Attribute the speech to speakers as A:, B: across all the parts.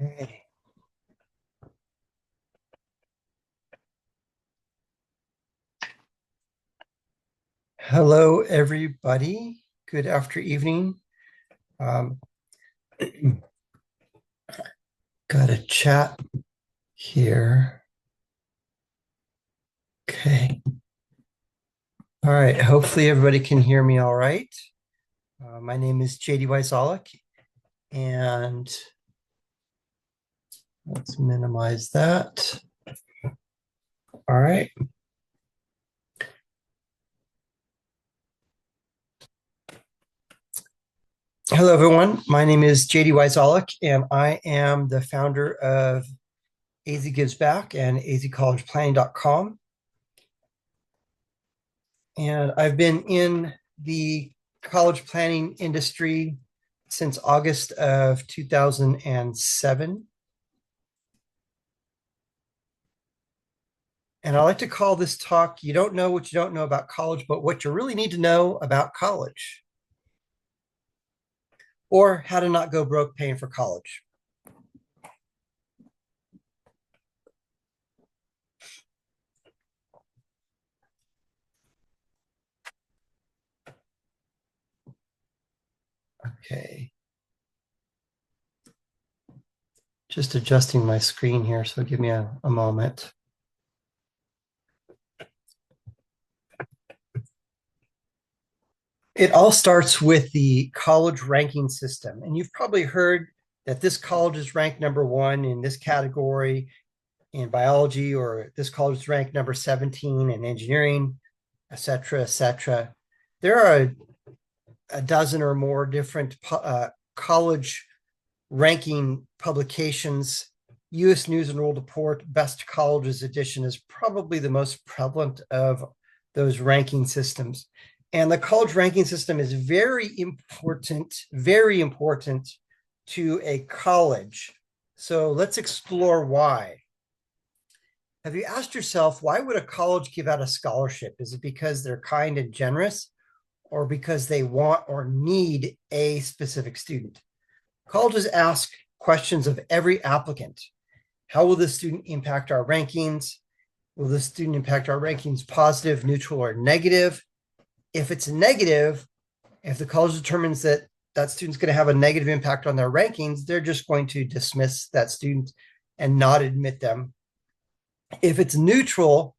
A: Okay. Hello, everybody. Good after evening. Um, got a chat here. Okay. All right. Hopefully, everybody can hear me all right. My name is JD Wyzolek, and let's minimize that. All right. Hello, everyone. My name is JD Wyzolek, and I am the founder of AZ Gives Back and azcollegeplanning.com. And I've been in the college planning industry since August of 2007. And I like to call this talk, You Don't Know What You Don't Know About College, but What You Really Need to Know About College, or How to Not Go Broke Paying for College. Okay. Just adjusting my screen here, so give me a moment. It all starts with the college ranking system. And you've probably heard that this college is ranked number one in this category in biology, or this college is ranked number 17 in engineering, et cetera, et cetera. There are a dozen or more different college ranking publications. U.S. News and World Report Best Colleges edition is probably the most prevalent of those ranking systems. And the college ranking system is very important to a college. So let's explore why. Have you asked yourself, why would a college give out a scholarship? Is it because they're kind and generous, or because they want or need a specific student? Colleges ask questions of every applicant. How will this student impact our rankings? Will this student impact our rankings positive, neutral, or negative? If it's negative, if the college determines that that student's going to have a negative impact on their rankings, they're just going to dismiss that student and not admit them. If it's neutral,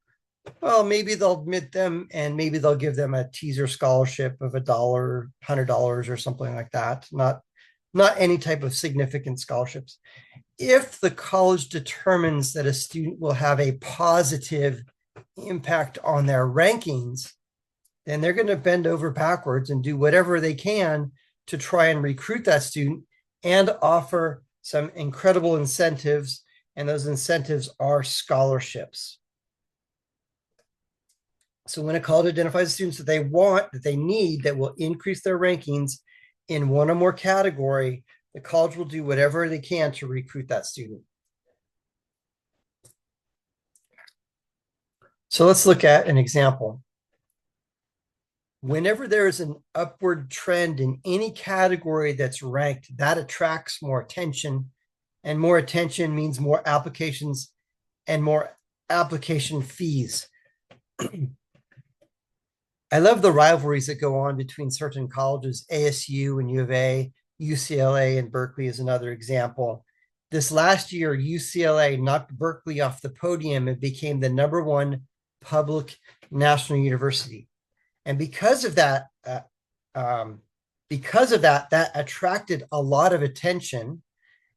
A: well, maybe they'll admit them, and maybe they'll give them a teaser scholarship of $100, $100, or something like that. Not any type of significant scholarships. If the college determines that a student will have a positive impact on their rankings, then they're going to bend over backwards and do whatever they can to try and recruit that student and offer some incredible incentives. And those incentives are scholarships. So when a college identifies students that they want, that they need, that will increase their rankings in one or more category, the college will do whatever they can to recruit that student. So let's look at an example. Whenever there is an upward trend in any category that's ranked, that attracts more attention, and more attention means more applications and more application fees. I love the rivalries that go on between certain colleges. ASU and U of A, UCLA and Berkeley is another example. This last year, UCLA knocked Berkeley off the podium and became the number one public national university. And because of that, that attracted a lot of attention,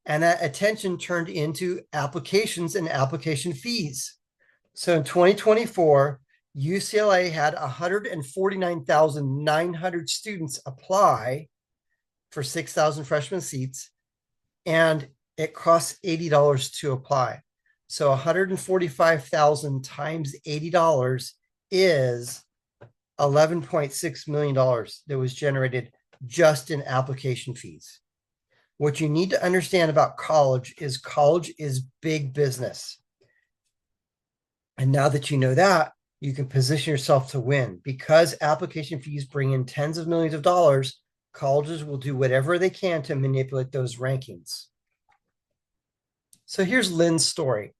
A: and that attention turned into applications and application fees. So in 2024, UCLA had 149,900 students apply for 6,000 freshman seats, and it costs $80 to apply. So 145,000 times $80 is $11.6 million that was generated just in application fees. What you need to understand about college is big business. And now that you know that, you can position yourself to win. Because application fees bring in tens of millions of dollars, colleges will do whatever they can to manipulate those rankings. So here's Lynn's story.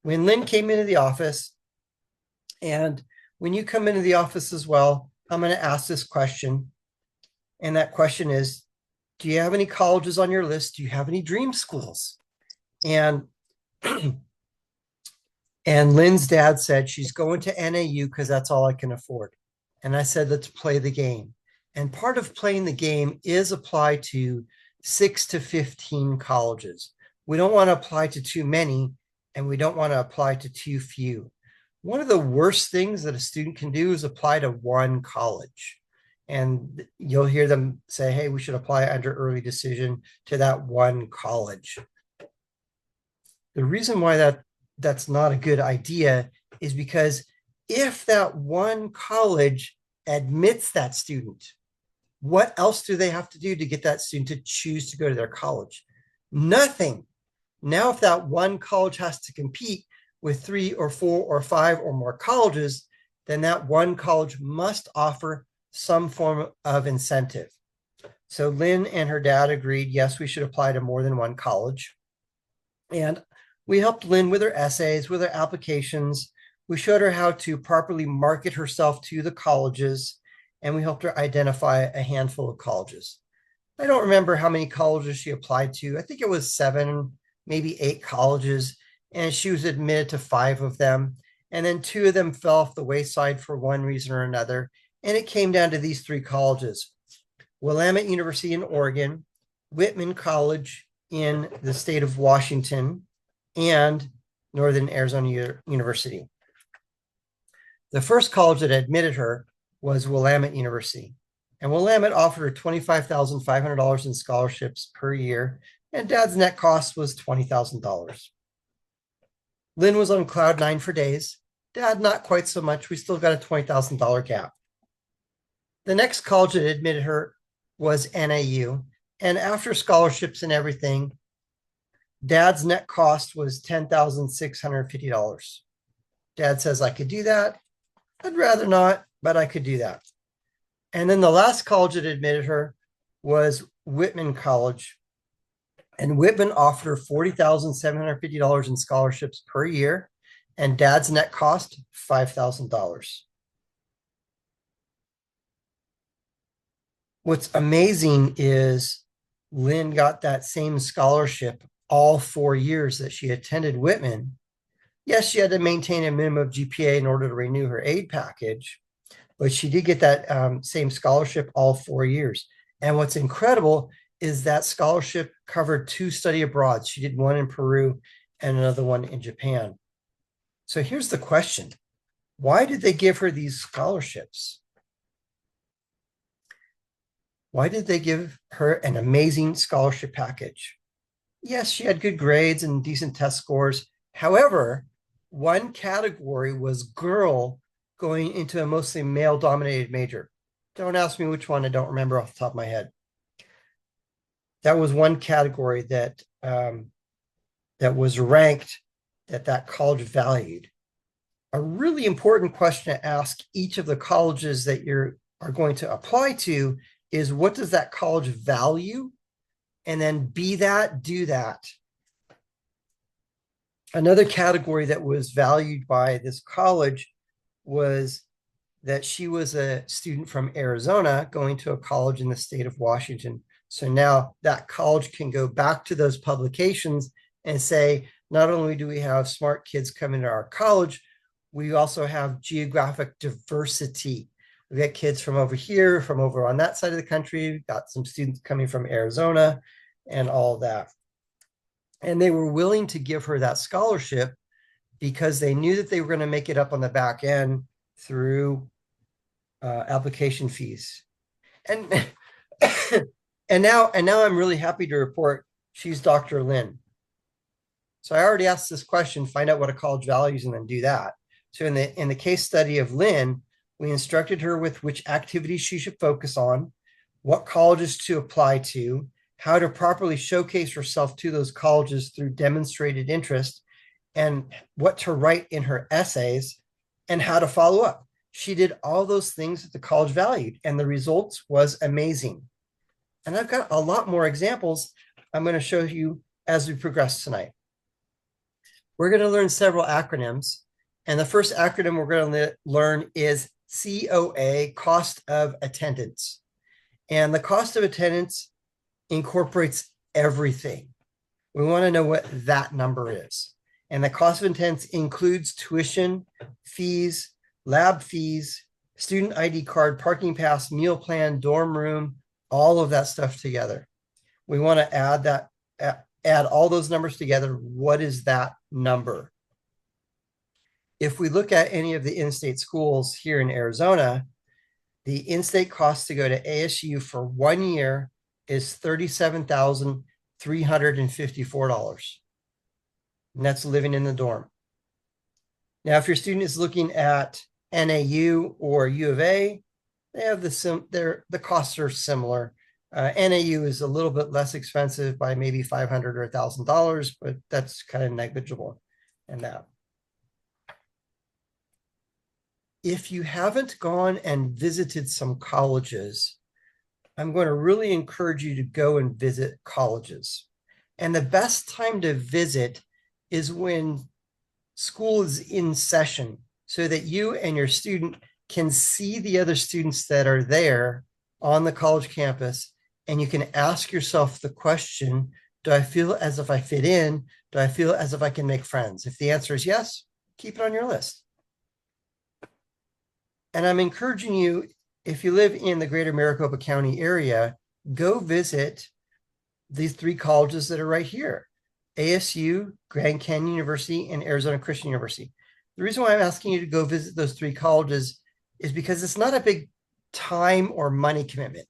A: When Lynn came into the office, and when you come into the office as well, I'm going to ask this question. And that question is, do you have any colleges on your list? Do you have any dream schools? And and Lynn's dad said she's going to NAU because that's all I can afford. And I said, let's play the game. And part of playing the game is apply to 6 to 15 colleges. We don't want to apply to too many, and we don't want to apply to too few. One of the worst things that a student can do is apply to one college. And you'll hear them say, hey, we should apply under early decision to that one college. The reason why that's not a good idea is because if that one college admits that student, what else do they have to do to get that student to choose to go to their college? Nothing. Now, if that one college has to compete with 3 or 4 or 5 or more colleges, then that one college must offer some form of incentive. So Lynn and her dad agreed, yes, we should apply to more than one college. And we helped Lynn with her essays, with her applications. We showed her how to properly market herself to the colleges, and we helped her identify a handful of colleges. I don't remember how many colleges she applied to. I think it was 7, maybe 8 colleges, and she was admitted to 5 of them. And then 2 of them fell off the wayside for one reason or another. And it came down to these 3 colleges: Willamette University in Oregon, Whitman College in the state of Washington, and Northern Arizona University. The first college that admitted her was Willamette University. And Willamette offered her $25,500 in scholarships per year, and Dad's net cost was $20,000. Lynn was on cloud 9 for days. Dad, not quite so much. We still got a $20,000 gap. The next college that admitted her was NAU. And after scholarships and everything, Dad's net cost was $10,650. Dad says, I could do that. I'd rather not, but I could do that. And then the last college that admitted her was Whitman College. And Whitman offered her $40,750 in scholarships per year. And Dad's net cost, $5,000. What's amazing is Lynn got that same scholarship all 4 years that she attended Whitman. Yes, she had to maintain a minimum GPA in order to renew her aid package, but she did get that same scholarship all 4 years. And what's incredible is that scholarship covered 2 study abroads. She did one in Peru and another one in Japan. So here's the question. Why did they give her these scholarships? Why did they give her an amazing scholarship package? Yes, she had good grades and decent test scores. However, one category was girl going into a mostly male-dominated major. Don't ask me which one. I don't remember off the top of my head. That was one category that was ranked that college valued. A really important question to ask each of the colleges that you are going to apply to is, what does that college value? And then be that, do that. Another category that was valued by this college was that she was a student from Arizona going to a college in the state of Washington. So now that college can go back to those publications and say, not only do we have smart kids coming to our college, we also have geographic diversity. We've got kids from over here, from over on that side of the country. We've got some students coming from Arizona and all that. And they were willing to give her that scholarship because they knew that they were going to make it up on the back end through application fees. And and now I'm really happy to report she's Dr. Lynn. So I already asked this question, find out what a college values and then do that. So in the case study of Lynn, we instructed her with which activities she should focus on, what colleges to apply to, how to properly showcase herself to those colleges through demonstrated interest, and what to write in her essays, and how to follow up. She did all those things that the college valued, and the results was amazing. And I've got a lot more examples I'm going to show you as we progress tonight. We're going to learn several acronyms. And the first acronym we're going to learn is COA, cost of attendance. And the cost of attendance incorporates everything. We want to know what that number is. And the cost of attendance includes tuition, fees, lab fees, student ID card, parking pass, meal plan, dorm room, all of that stuff together. We want to add all those numbers together. What is that number? If we look at any of the in-state schools here in Arizona, the in-state cost to go to ASU for 1 year is $37,354. And that's living in the dorm. Now, if your student is looking at NAU or U of A, they have the costs are similar. NAU is a little bit less expensive by maybe $500 or $1,000, but that's kind of negligible in that. If you haven't gone and visited some colleges, I'm going to really encourage you to go and visit colleges. And the best time to visit is when school is in session, so that you and your student can see the other students that are there on the college campus, and you can ask yourself the question, do I feel as if I fit in? Do I feel as if I can make friends? If the answer is yes, keep it on your list. And I'm encouraging you, if you live in the greater Maricopa County area, go visit these three colleges that are right here: ASU, Grand Canyon University, and Arizona Christian University. The reason why I'm asking you to go visit those three colleges is because it's not a big time or money commitment.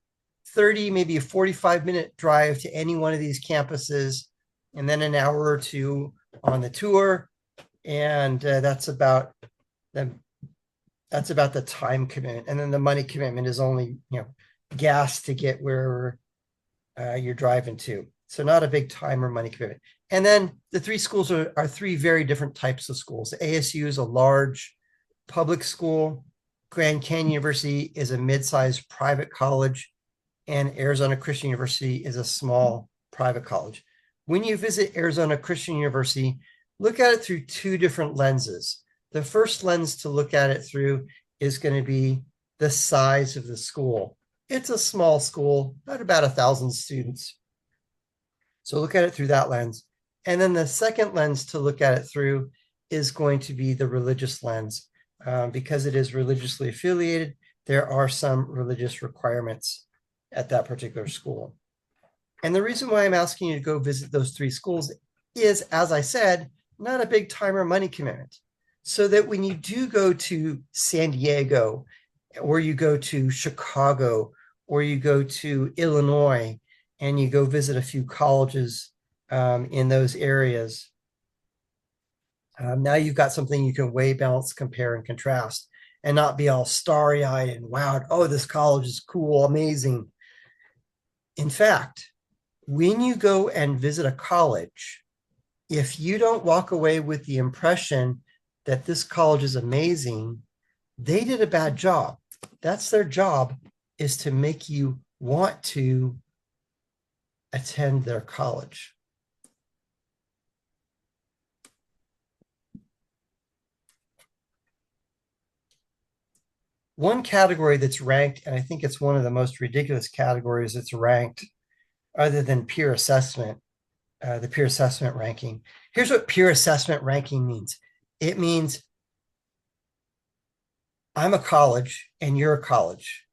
A: 30, maybe a 45-minute drive to any one of these campuses, and then an hour or two on the tour. And that's about the time commitment. And then the money commitment is only, gas to get wherever you're driving to. So not a big time or money commitment. And then the three schools are three very different types of schools. ASU is a large public school. Grand Canyon University is a mid-sized private college. And Arizona Christian University is a small private college. When you visit Arizona Christian University, look at it through two different lenses. The first lens to look at it through is going to be the size of the school. It's a small school, at about 1,000 students. So look at it through that lens. And then the second lens to look at it through is going to be the religious lens. Because it is religiously affiliated, there are some religious requirements at that particular school. And the reason why I'm asking you to go visit those three schools is, as I said, not a big time or money commitment. So that when you do go to San Diego, or you go to Chicago, or you go to Illinois, and you go visit a few colleges in those areas, now you've got something you can weigh, balance, compare, and contrast, and not be all starry-eyed and wowed. Oh, this college is cool, amazing. In fact, when you go and visit a college, if you don't walk away with the impression that this college is amazing, they did a bad job. That's their job, is to make you want to attend their college. One category that's ranked, and I think it's one of the most ridiculous categories that's ranked, other than peer assessment, the peer assessment ranking. Here's what peer assessment ranking means. It means I'm a college and you're a college.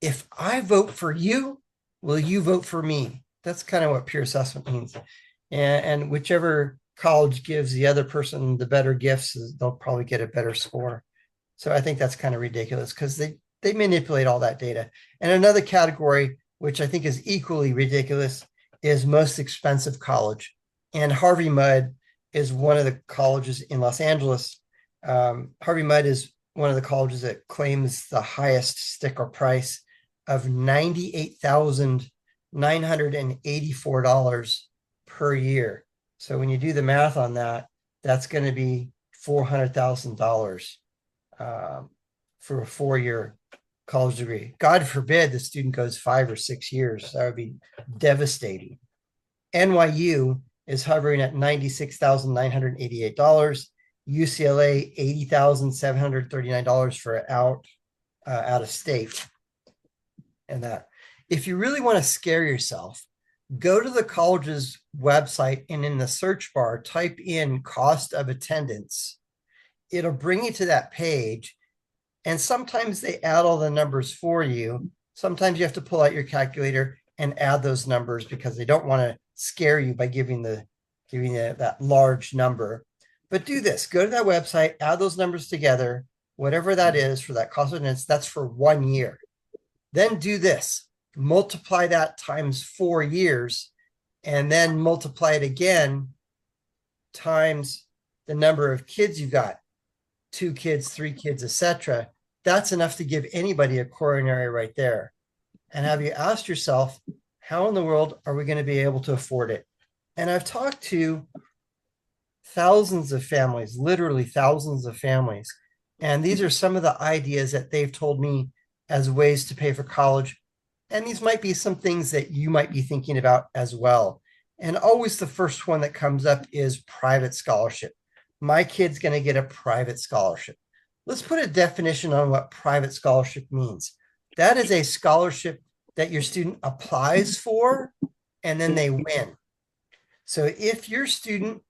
A: If I vote for you, will you vote for me? That's kind of what peer assessment means. And whichever college gives the other person the better gifts, they'll probably get a better score. So I think that's kind of ridiculous because they manipulate all that data. And another category, which I think is equally ridiculous, is most expensive college. And Harvey Mudd is one of the colleges in Los Angeles. Harvey Mudd is one of the colleges that claims the highest sticker price of $98,984 per year. So when you do the math on that, that's going to be $400,000 for a 4-year college degree. God forbid the student goes 5 or 6 years. That would be devastating. NYU is hovering at $96,988. UCLA, $80,739 for out of state. And that, if you really want to scare yourself, go to the college's website and in the search bar, type in cost of attendance. It'll bring you to that page. And sometimes they add all the numbers for you. Sometimes you have to pull out your calculator and add those numbers because they don't want to scare you by giving you that large number. But do this, go to that website, add those numbers together, whatever that is for that cost of attendance, that's for 1 year. Then do this, multiply that times 4 years, and then multiply it again times the number of kids you've got, 2 kids, 3 kids, etc. That's enough to give anybody a coronary right there. And have you asked yourself, how in the world are we going to be able to afford it? And I've talked to thousands of families, literally thousands of families. And these are some of the ideas that they've told me as ways to pay for college. And these might be some things that you might be thinking about as well. And always the first one that comes up is private scholarship. My kid's going to get a private scholarship. Let's put a definition on what private scholarship means. That is a scholarship that your student applies for and then they win. So if your student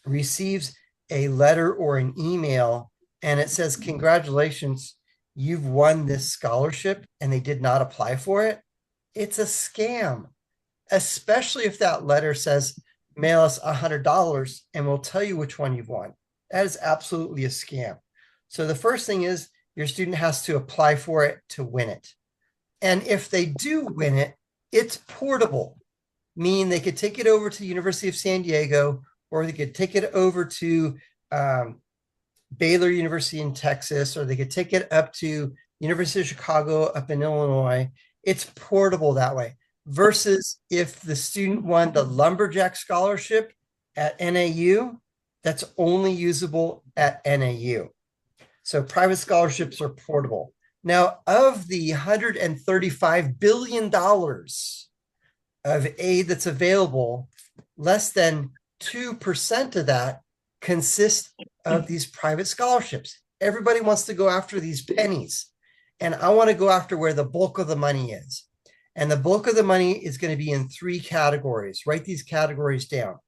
A: receives a letter or an email and it says, congratulations, you've won this scholarship, and they did not apply for it, it's a scam, especially if that letter says, mail us $100 and we'll tell you which one you've won. That is absolutely a scam. So the first thing is your student has to apply for it to win it. And if they do win it, it's portable, meaning they could take it over to the University of San Diego, or they could take it over to Baylor University in Texas, or they could take it up to University of Chicago up in Illinois. It's portable that way. Versus if the student won the lumberjack scholarship at NAU, that's only usable at NAU. So private scholarships are portable. Now, of the $135 billion of aid that's available, less than 2% of that consists of these private scholarships. Everybody wants to go after these pennies. And I want to go after where the bulk of the money is. And the bulk of the money is going to be in 3 categories. Write these categories down.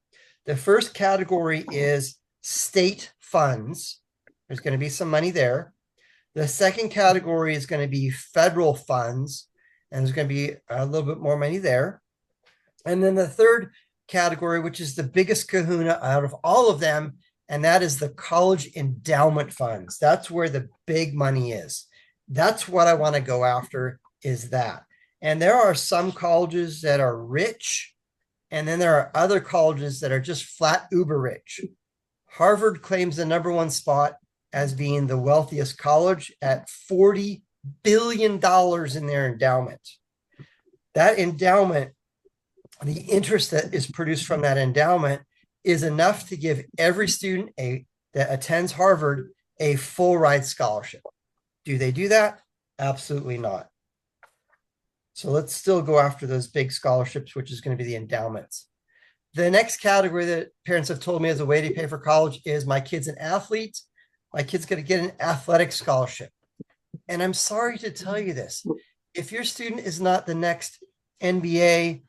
A: The first category is state funds. There's going to be some money there. The second category is going to be federal funds, and there's going to be a little bit more money there. And then the third category, which is the biggest kahuna out of all of them, and that is the college endowment funds. That's where the big money is. That's what I want to go after, is that. And there are some colleges that are rich, and then there are other colleges that are just flat uber rich. Harvard claims the #1 spot as being the wealthiest college at $40 billion in their endowment. That endowment, the interest that is produced from that endowment is enough to give every student that attends Harvard a full ride scholarship. Do they do that? Absolutely not. So let's still go after those big scholarships, which is going to be the endowments. The next category that parents have told me as a way to pay for college is my kid's an athlete. My kid's going to get an athletic scholarship. And I'm sorry to tell you this. If your student is not the next NBA,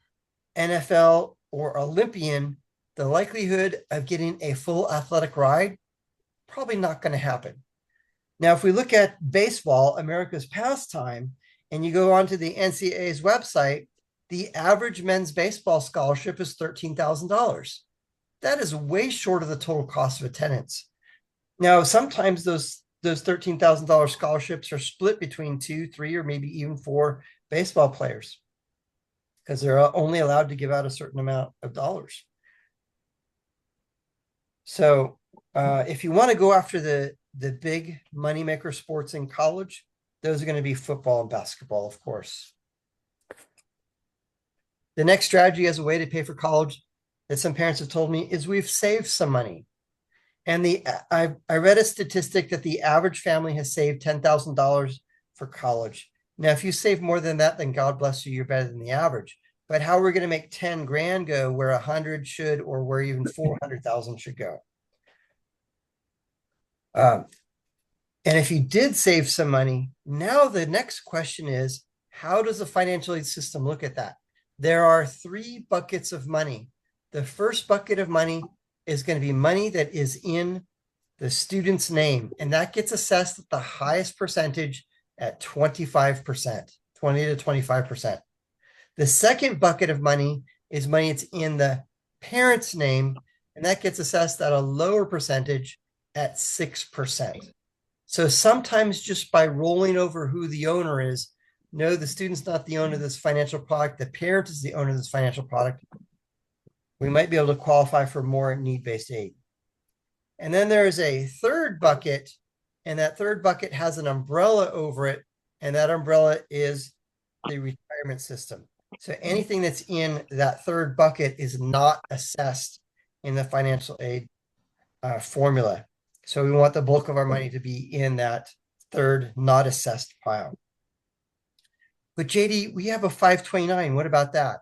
A: NFL, or Olympian, the likelihood of getting a full athletic ride, probably not going to happen. Now, if we look at baseball, America's pastime, and you go onto the NCAA's website, the average men's baseball scholarship is $13,000. That is way short of the total cost of attendance. Now, sometimes those $13,000 scholarships are split between 2, 3, or maybe even 4 baseball players, because they're only allowed to give out a certain amount of dollars. So if you want to go after the big moneymaker sports in college, those are going to be football and basketball, of course. The next strategy as a way to pay for college that some parents have told me is we've saved some money. And I read a statistic that the average family has saved $10,000 for college. Now, if you save more than that, then God bless you, you're better than the average. but how are we going to make 10 grand go where 100 should, or where even 400,000 should go? Um, and if you did save some money, now the next question is, how does the financial aid system look at that? There are 3 buckets of money. The first bucket of money is going to be money that is in the student's name, and that gets assessed at the highest percentage at 25%, 20 to 25%. The second bucket of money is money that's in the parent's name, and that gets assessed at a lower percentage at 6%. So sometimes just by rolling over who the owner is, no, the student's not the owner of this financial product, the parent is the owner of this financial product, we might be able to qualify for more need-based aid. And then there's a third bucket, and that third bucket has an umbrella over it, and that umbrella is the retirement system. So anything that's in that third bucket is not assessed in the financial aid formula. So we want the bulk of our money to be in that third not assessed pile. But JD, we have a 529. What about that?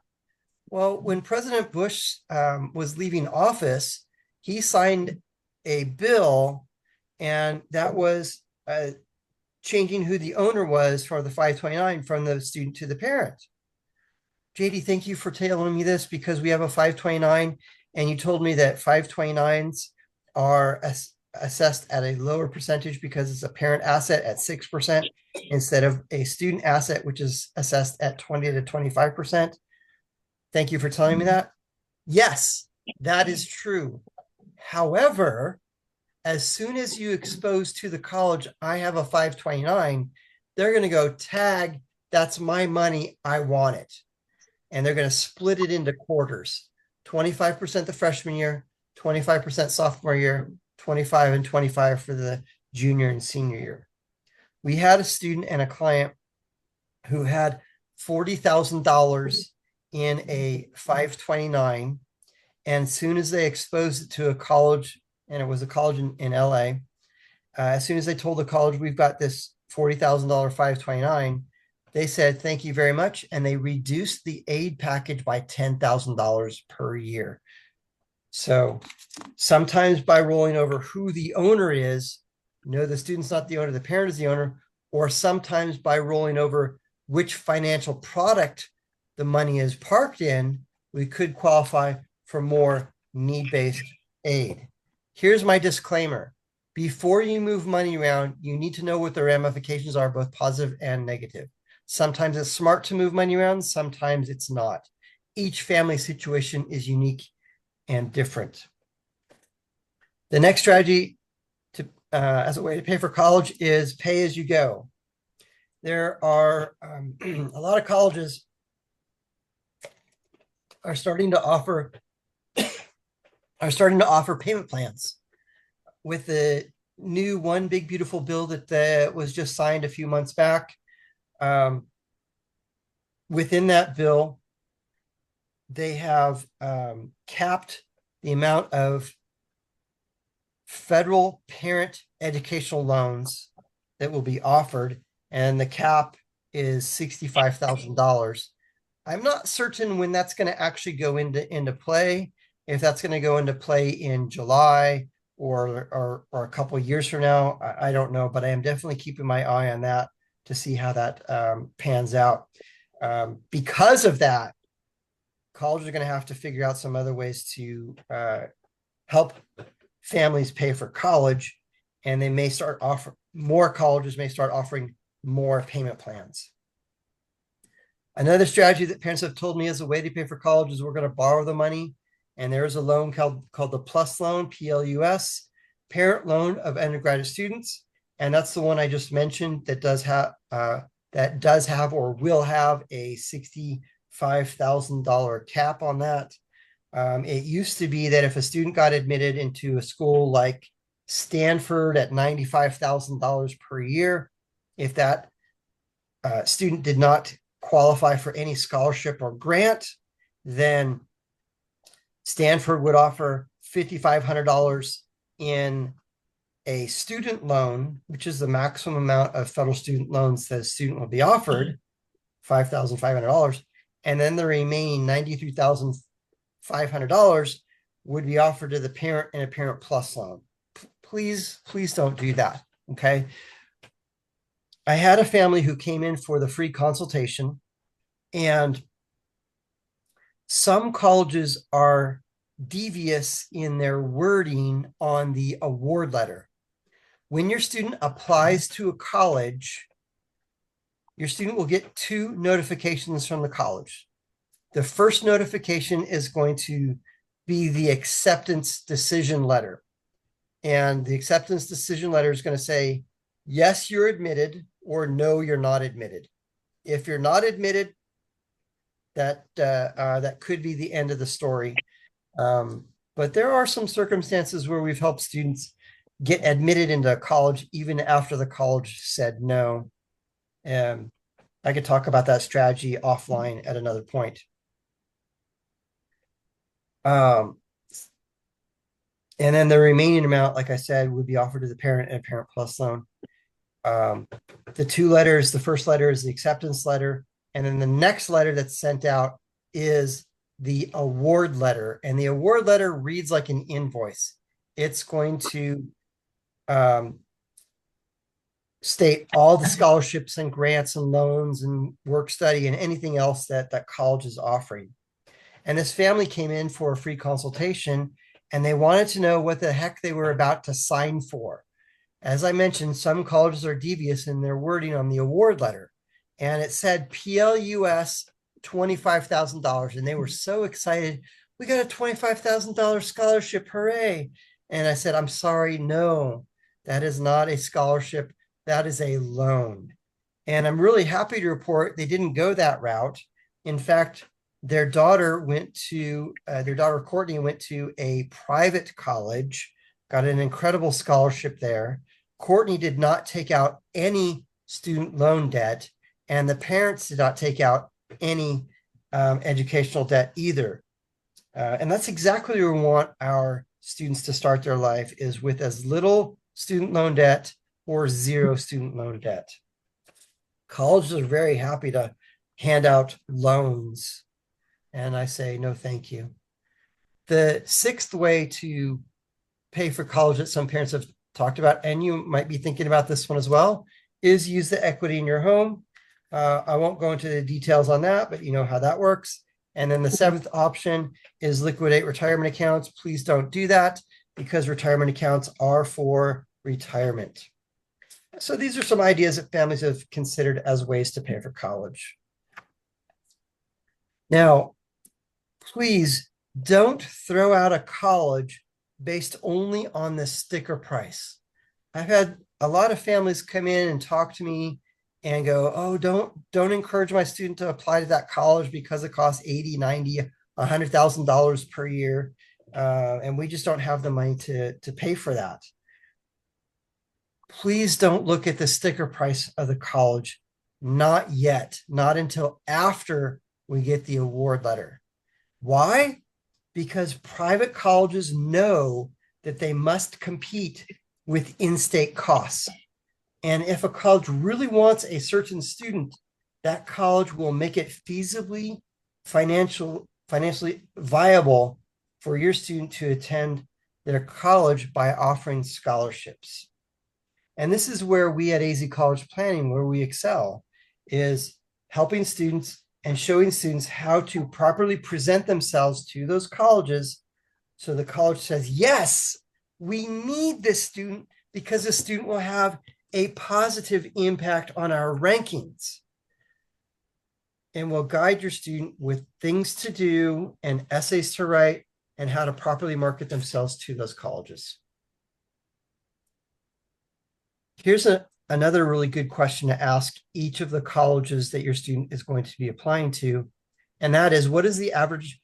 A: Well, when President Bush was leaving office, he signed a bill, and that was changing who the owner was for the 529 from the student to the parent. JD, thank you for telling me this, because we have a 529, and you told me that 529s are assessed at a lower percentage because it's a parent asset at 6% instead of a student asset, which is assessed at 20 to 25%. Thank you for telling me that. Yes, that is true. However, as soon as you expose to the college, I have a 529, they're going to go, tag, that's my money, I want it. And they're going to split it into quarters, 25% the freshman year, 25% sophomore year, 25 and 25 for the junior and senior year. We had a student and a client who had $40,000 in a 529. And as soon as they exposed it to a college, and it was a college in LA, as soon as they told the college, we've got this $40,000 529, they said, thank you very much. And they reduced the aid package by $10,000 per year. So sometimes by rolling over who the owner is, no, the student's not the owner, the parent is the owner, or sometimes by rolling over which financial product the money is parked in, we could qualify for more need-based aid. Here's my disclaimer. Before you move money around, you need to know what the ramifications are, both positive and negative. Sometimes it's smart to move money around, sometimes it's not. Each family situation is unique and different. The next strategy to as a way to pay for college is pay as you go. There are a lot of colleges are starting to offer payment plans. With the new One Big Beautiful Bill that was just signed a few months back, within that bill, they have capped the amount of federal parent educational loans that will be offered, and the cap is $65,000. I'm not certain when that's going to actually go into play, if that's going to go into play in July or a couple of years from now. I don't know, but I am definitely keeping my eye on that to see how that pans out. Because of that, colleges are going to have to figure out some other ways to help families pay for college, and they may start more colleges may start offering more payment plans. Another strategy that parents have told me as a way to pay for college is we're going to borrow the money, and there's a loan called the PLUS loan, PLUS, Parent Loan of Undergraduate Students, and that's the one I just mentioned that does have or will have a $65,000 cap on that. It used to be that if a student got admitted into a school like Stanford at $95,000 per year, if that student did not qualify for any scholarship or grant, then Stanford would offer $5,500 in a student loan, which is the maximum amount of federal student loans that a student will be offered, $5,500. and then the remaining $93,500 would be offered to the parent in a Parent Plus loan. Please don't do that. Okay. I had a family who came in for the free consultation, and some colleges are devious in their wording on the award letter. When your student applies to a college, your student will get two notifications from the college. The first notification is going to be the acceptance decision letter. And the acceptance decision letter is going to say, yes, you're admitted, or no, you're not admitted. If you're not admitted, that could be the end of the story. But there are some circumstances where we've helped students get admitted into college even after the college said no. And I could talk about that strategy offline at another point. And then the remaining amount, like I said, would be offered to the parent and a Parent Plus loan. The two letters, the first letter is the acceptance letter, and then the next letter that's sent out is the award letter. And the award letter reads like an invoice. It's going to state all the scholarships and grants and loans and work study and anything else that college is offering. And this family came in for a free consultation, and they wanted to know what the heck they were about to sign for. As I mentioned, some colleges are devious in their wording on the award letter, and it said PLUS $25,000, and they were so excited. We got a $25,000 scholarship, hooray! And I said, I'm sorry, no, that is not a scholarship. That is a loan. And I'm really happy to report they didn't go that route. In fact, their daughter Courtney went to a private college, got an incredible scholarship there. Courtney did not take out any student loan debt, and the parents did not take out any educational debt either. And that's exactly where we want our students to start their life, is with as little student loan debt or zero student loan debt. Colleges are very happy to hand out loans, and I say, no, thank you. The sixth way to pay for college that some parents have talked about, and you might be thinking about this one as well, is use the equity in your home. I won't go into the details on that, but you know how that works. And then the seventh option is liquidate retirement accounts. Please don't do that, because retirement accounts are for retirement. So these are some ideas that families have considered as ways to pay for college. Now, please don't throw out a college based only on the sticker price. I've had a lot of families come in and talk to me and go, oh, don't encourage my student to apply to that college because it costs $80, $90, $100,000 per year. And we just don't have the money to pay for that. Please don't look at the sticker price of the college. Not yet, not until after we get the award letter. Why? Because private colleges know that they must compete with in-state costs. And if a college really wants a certain student, that college will make it feasibly financially viable for your student to attend their college by offering scholarships. And this is where we at AZ College Planning, where we excel, is helping students and showing students how to properly present themselves to those colleges. So the college says, yes, we need this student because the student will have a positive impact on our rankings. And will guide your student with things to do and essays to write and how to properly market themselves to those colleges. Here's another really good question to ask each of the colleges that your student is going to be applying to. And that is, what is the average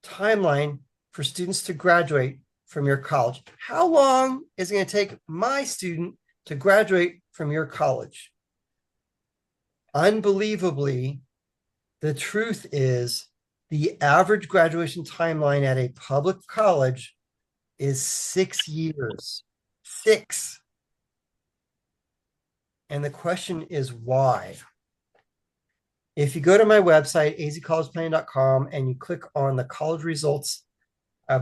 A: timeline for students to graduate from your college? How long is it going to take my student to graduate from your college? Unbelievably, the truth is the average graduation timeline at a public college is 6 years. 6. And the question is why? If you go to my website, azcollegeplanning.com, and you click on the college results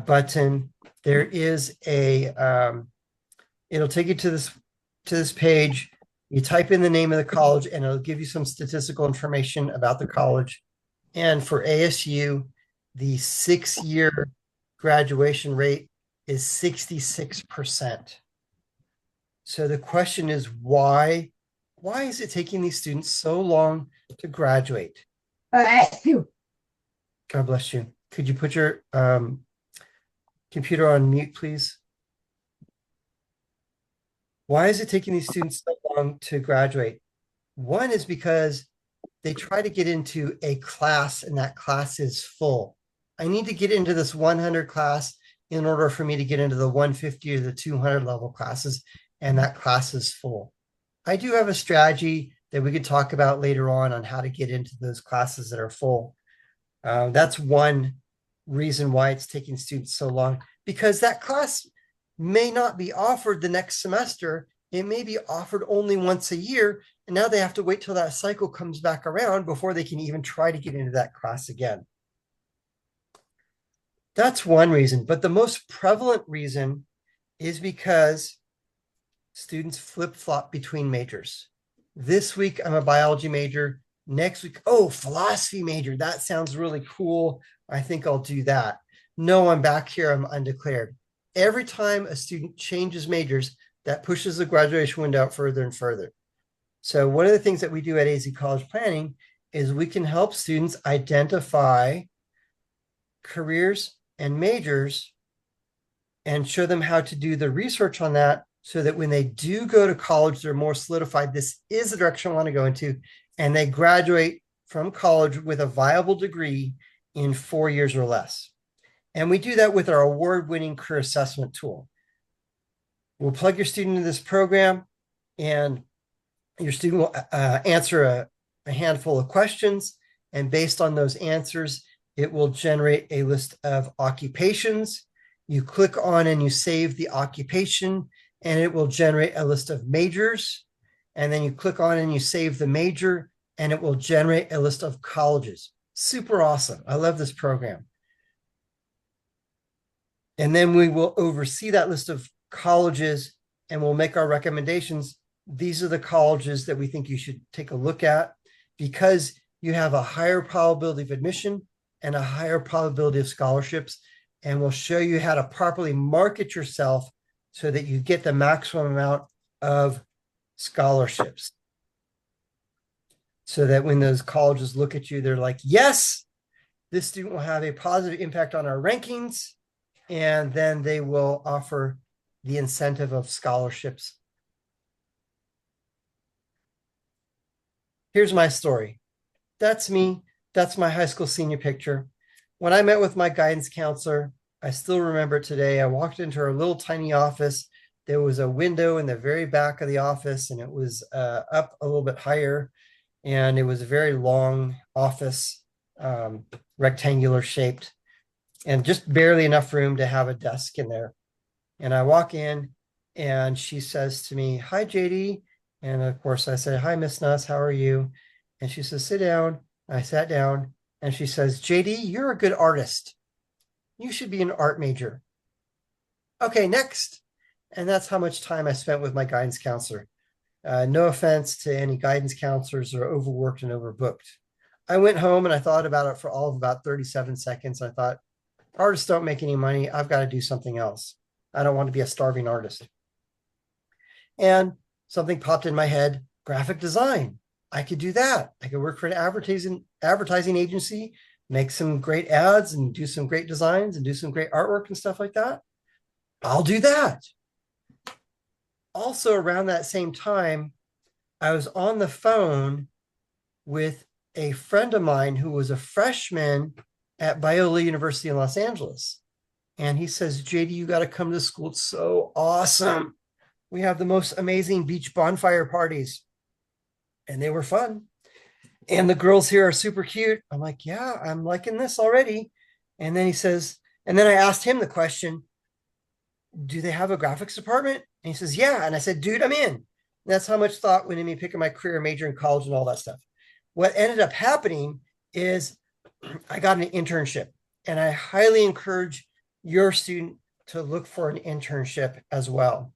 A: button, there is it'll take you to this page. You type in the name of the college and it'll give you some statistical information about the college. And for ASU, the 6-year graduation rate is 66%. So the question is why is it taking these students so long to graduate? God bless you. Could you put your computer on mute, please? Why is it taking these students so long to graduate? One is because they try to get into a class and that class is full. I need to get into this 100 class in order for me to get into the 150 or the 200 level classes, and that class is full. I do have a strategy that we could talk about later on how to get into those classes that are full. That's one reason why it's taking students so long, because that class may not be offered the next semester. It may be offered only once a year. And now they have to wait till that cycle comes back around before they can even try to get into that class again. That's one reason. But the most prevalent reason is because students flip-flop between majors. This week, I'm a biology major. Next week, oh, philosophy major. That sounds really cool. I think I'll do that. No, I'm back here. I'm undeclared. Every time a student changes majors, that pushes the graduation window out further and further. So one of the things that we do at AZ College Planning is we can help students identify careers and majors and show them how to do the research on that so that when they do go to college, they're more solidified. This is the direction I want to go into. And they graduate from college with a viable degree in 4 years or less. And we do that with our award-winning career assessment tool. We'll plug your student into this program, and your student will answer a handful of questions. And based on those answers, it will generate a list of occupations. You click on and you save the occupation, and it will generate a list of majors. And then you click on and you save the major, and it will generate a list of colleges. Super awesome. I love this program. And then we will oversee that list of colleges and we'll make our recommendations. These are the colleges that we think you should take a look at because you have a higher probability of admission and a higher probability of scholarships. And we'll show you how to properly market yourself so that you get the maximum amount of scholarships. So that when those colleges look at you, they're like, yes, this student will have a positive impact on our rankings. And then they will offer the incentive of scholarships. Here's my story. That's me. That's my high school senior picture. When I met with my guidance counselor, I still remember it today. I walked into her little tiny office. There was a window in the very back of the office, and it was up a little bit higher. And it was a very long office, rectangular shaped, and just barely enough room to have a desk in there. And I walk in and she says to me, "Hi, JD." And of course I said, "Hi, Miss Nuss, how are you?" And she says, "Sit down." I sat down and she says, "JD, you're a good artist. You should be an art major." Okay, next. And that's how much time I spent with my guidance counselor. No offense to any guidance counselors who are overworked and overbooked. I went home and I thought about it for all of about 37 seconds. I thought, artists don't make any money. I've got to do something else. I don't want to be a starving artist. And something popped in my head, graphic design. I could do that. I could work for an advertising agency, make some great ads and do some great designs and do some great artwork and stuff like that. I'll do that. Also, around that same time, I was on the phone with a friend of mine who was a freshman at Biola University in Los Angeles. And he says, "JD, you got to come to school. It's so awesome. We have the most amazing beach bonfire parties." And they were fun. And the girls here are super cute. I'm like, yeah, I'm liking this already. And then he says, and then I asked him the question, "Do they have a graphics department?" And he says, "Yeah." And I said, "Dude, I'm in." And that's how much thought went in me picking my career major in college and all that stuff. what ended up happening is I got an internship, and I highly encourage your student to look for an internship as well.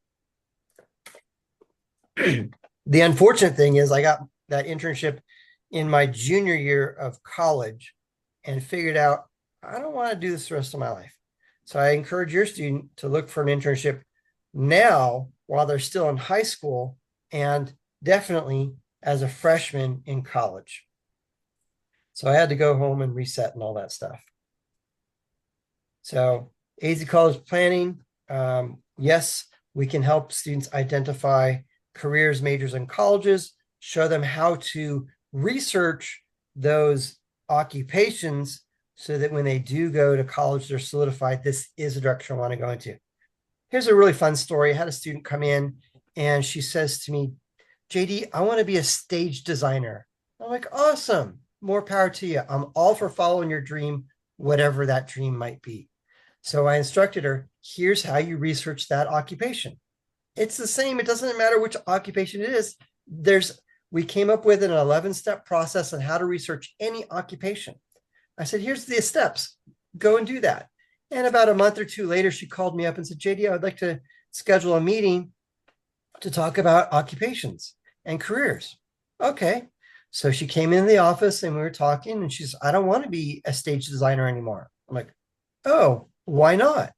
A: The unfortunate thing is I got that internship in my junior year of college and figured out I don't want to do this the rest of my life. So I encourage your student to look for an internship now while they're still in high school, and definitely as a freshman in college. So I had to go home and reset and all that stuff. So AZ College Planning, yes, we can help students identify careers, majors, and colleges, show them how to research those occupations so that when they do go to college, they're solidified, this is the direction I want to go into. Here's a really fun story. I had a student come in and she says to me, JD, I want to be a stage designer. I'm like, awesome. More power to you. I'm all for following your dream, whatever that dream might be. So I instructed her, here's how you research that occupation. It's the same. It doesn't matter which occupation it is. We came up with an 11-step process on how to research any occupation. I said, here's the steps. Go and do that. And about a month or two later, she called me up and said, JD, I would like to schedule a meeting to talk about occupations and careers. Okay. So she came in the office and we were talking, and she's, I don't want to be a stage designer anymore. I'm like, oh, why not?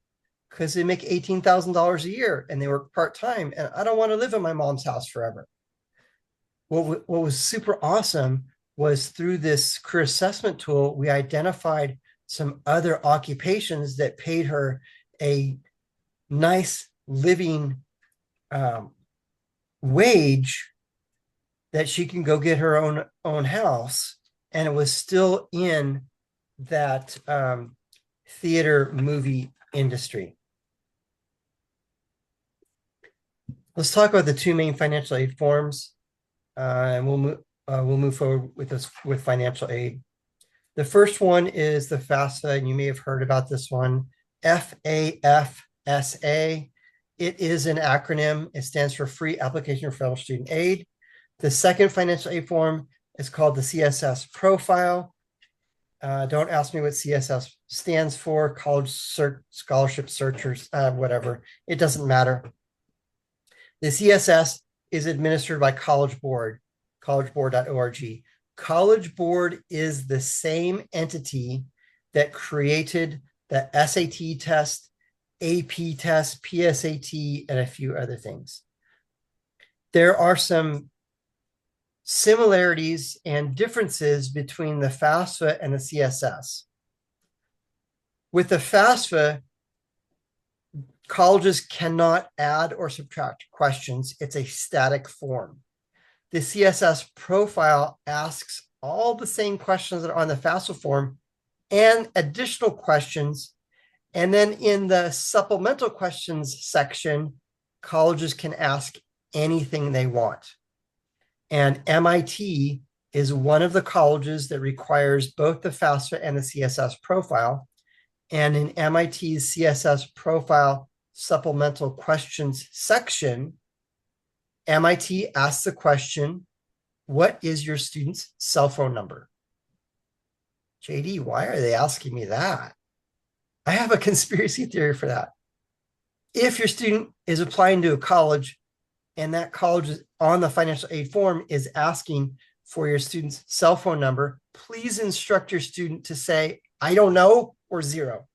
A: Because they make $18,000 a year and they work part-time, and I don't want to live in my mom's house forever. What was super awesome was through this career assessment tool, we identified some other occupations that paid her a nice living wage that she can go get her own house, and it was still in that theater movie industry. Let's talk about the two main financial aid forms, and we'll move forward with this with financial aid. The first one is the FAFSA, and you may have heard about this one, FAFSA. It is an acronym. It stands for Free Application for Federal Student Aid. The second financial aid form is called the CSS Profile. Don't ask me what CSS stands for, College Scholarship Searchers, whatever. It doesn't matter. The CSS is administered by College Board, collegeboard.org. College Board is the same entity that created the SAT test, AP test, PSAT, and a few other things. There are some similarities and differences between the FAFSA and the CSS. With the FAFSA, colleges cannot add or subtract questions. It's a static form. The CSS profile asks all the same questions that are on the FAFSA form and additional questions. And then in the supplemental questions section, colleges can ask anything they want. And MIT is one of the colleges that requires both the FAFSA and the CSS profile. And in MIT's CSS profile supplemental questions section, MIT asks the question, what is your student's cell phone number? JD, why are they asking me that? I have a conspiracy theory for that. If your student is applying to a college and that college is on the financial aid form is asking for your student's cell phone number, please instruct your student to say, I don't know, or 0.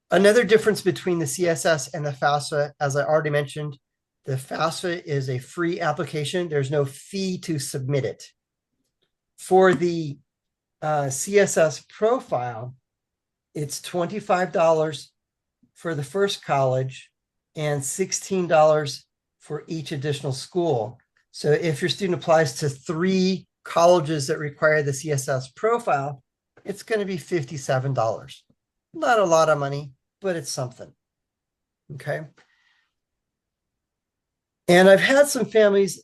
A: Another difference between the CSS and the FAFSA, as I already mentioned, the FAFSA is a free application. There's no fee to submit it. For the CSS profile, it's $25 for the first college and $16 for each additional school. So if your student applies to 3 colleges that require the CSS profile, it's going to be $57. Not a lot of money, but it's something. Okay. And I've had some families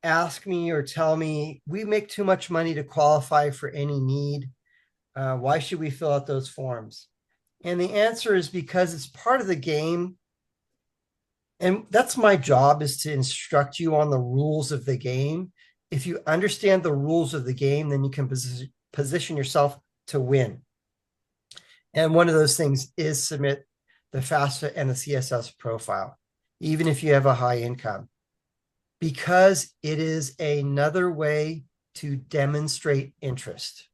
A: ask me or tell me, we make too much money to qualify for any need. Why should we fill out those forms? And the answer is because it's part of the game. And that's my job, is to instruct you on the rules of the game. If you understand the rules of the game, then you can position yourself to win. And one of those things is submit the FAFSA and the CSS profile, even if you have a high income, because it is another way to demonstrate interest.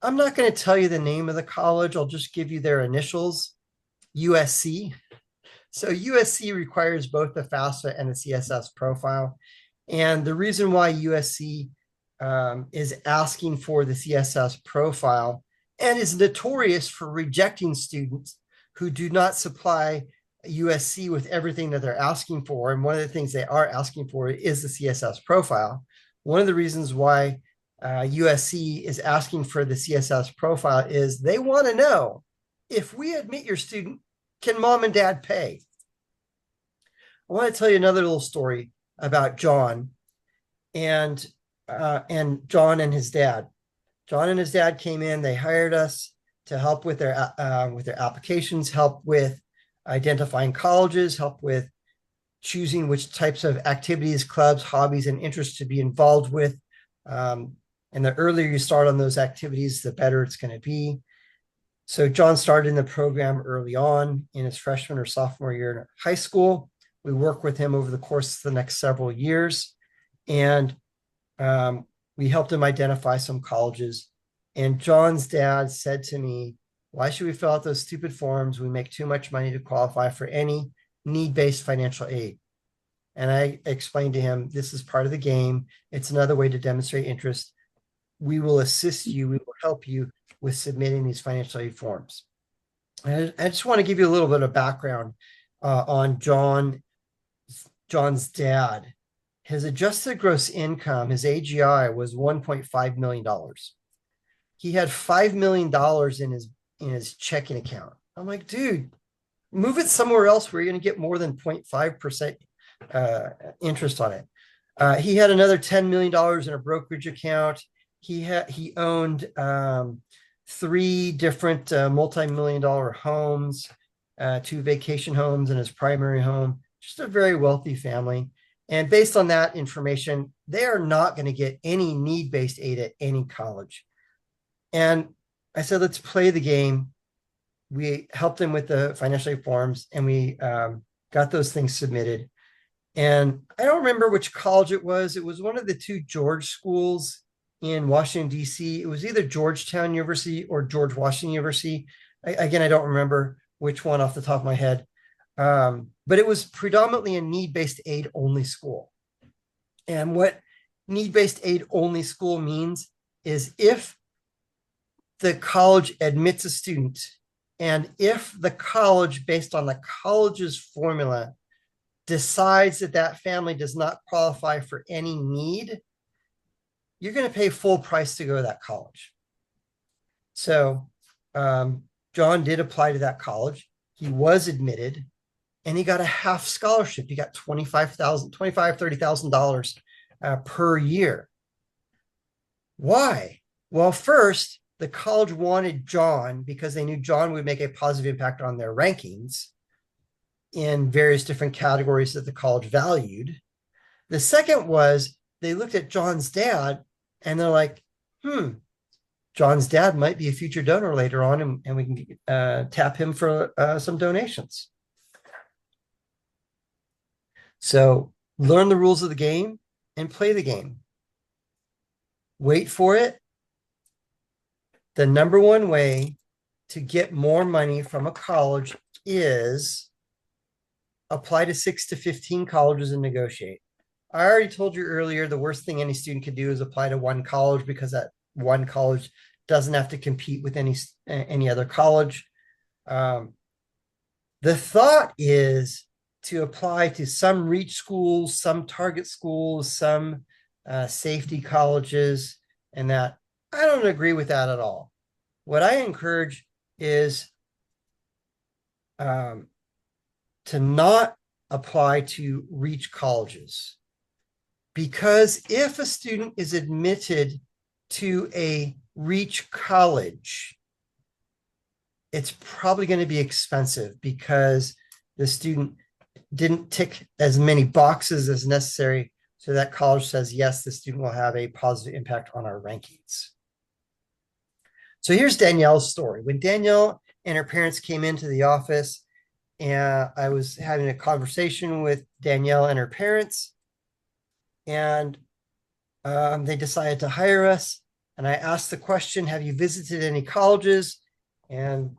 A: I'm not going to tell you the name of the college. I'll just give you their initials, USC. So USC requires both the FAFSA and the CSS profile. And the reason why USC is asking for the CSS profile and is notorious for rejecting students who do not supply USC with everything that they're asking for. And one of the things they are asking for is the CSS profile. One of the reasons why USC is asking for the CSS profile is they want to know, if we admit your student, can mom and dad pay? I want to tell you another little story about John and John and his dad. John and his dad came in. They hired us to help with their applications, help with identifying colleges, help with choosing which types of activities, clubs, hobbies, and interests to be involved with. And the earlier you start on those activities, the better it's going to be. So John started in the program early on in his freshman or sophomore year in high school. We worked with him over the course of the next several years. And we helped him identify some colleges. And John's dad said to me, why should we fill out those stupid forms? We make too much money to qualify for any need-based financial aid. And I explained to him, this is part of the game. It's another way to demonstrate interest. We will assist you. We will help you with submitting these financial aid forms. And I just want to give you a little bit of background on John's dad. His adjusted gross income, his AGI, was $1.5 million. He had $5 million in his checking account. I'm like, dude, move it somewhere else where you're going to get more than 0.5% interest on it. He had another $10 million in a brokerage account. He owned 3 different multi-million-dollar homes, 2 vacation homes and his primary home. Just a very wealthy family. And based on that information, they are not going to get any need-based aid at any college. And I said, let's play the game. We helped him with the financial aid forms, and we got those things submitted. And I don't remember which college it was. It was one of the 2 George schools in Washington, D.C. It was either Georgetown University or George Washington University. I don't remember which one off the top of my head. But it was predominantly a need-based aid only school. And what need-based aid only school means is if the college admits a student, and if the college, based on the college's formula, decides that that family does not qualify for any need, you're going to pay full price to go to that college. So John did apply to that college. He was admitted, and he got a half scholarship. He got $30,000 per year. Why? Well, first, the college wanted John because they knew John would make a positive impact on their rankings in various different categories that the college valued. The second was they looked at John's dad and they're like, John's dad might be a future donor later on, and we can tap him for some donations. So learn the rules of the game and play the game. Wait for it. The number one way to get more money from a college is apply to 6 to 15 colleges and negotiate. I already told you earlier, the worst thing any student could do is apply to one college, because that one college doesn't have to compete with any other college. The thought is to apply to some reach schools, some target schools, some safety colleges, and that. I don't agree with that at all. What I encourage is to not apply to reach colleges, because if a student is admitted to a reach college, it's probably going to be expensive because the student didn't tick as many boxes as necessary So that college says, yes, the student will have a positive impact on our rankings. So here's Danielle's story. When Danielle and her parents came into the office, and I was having a conversation with Danielle and her parents, and they decided to hire us. And I asked the question, have you visited any colleges? And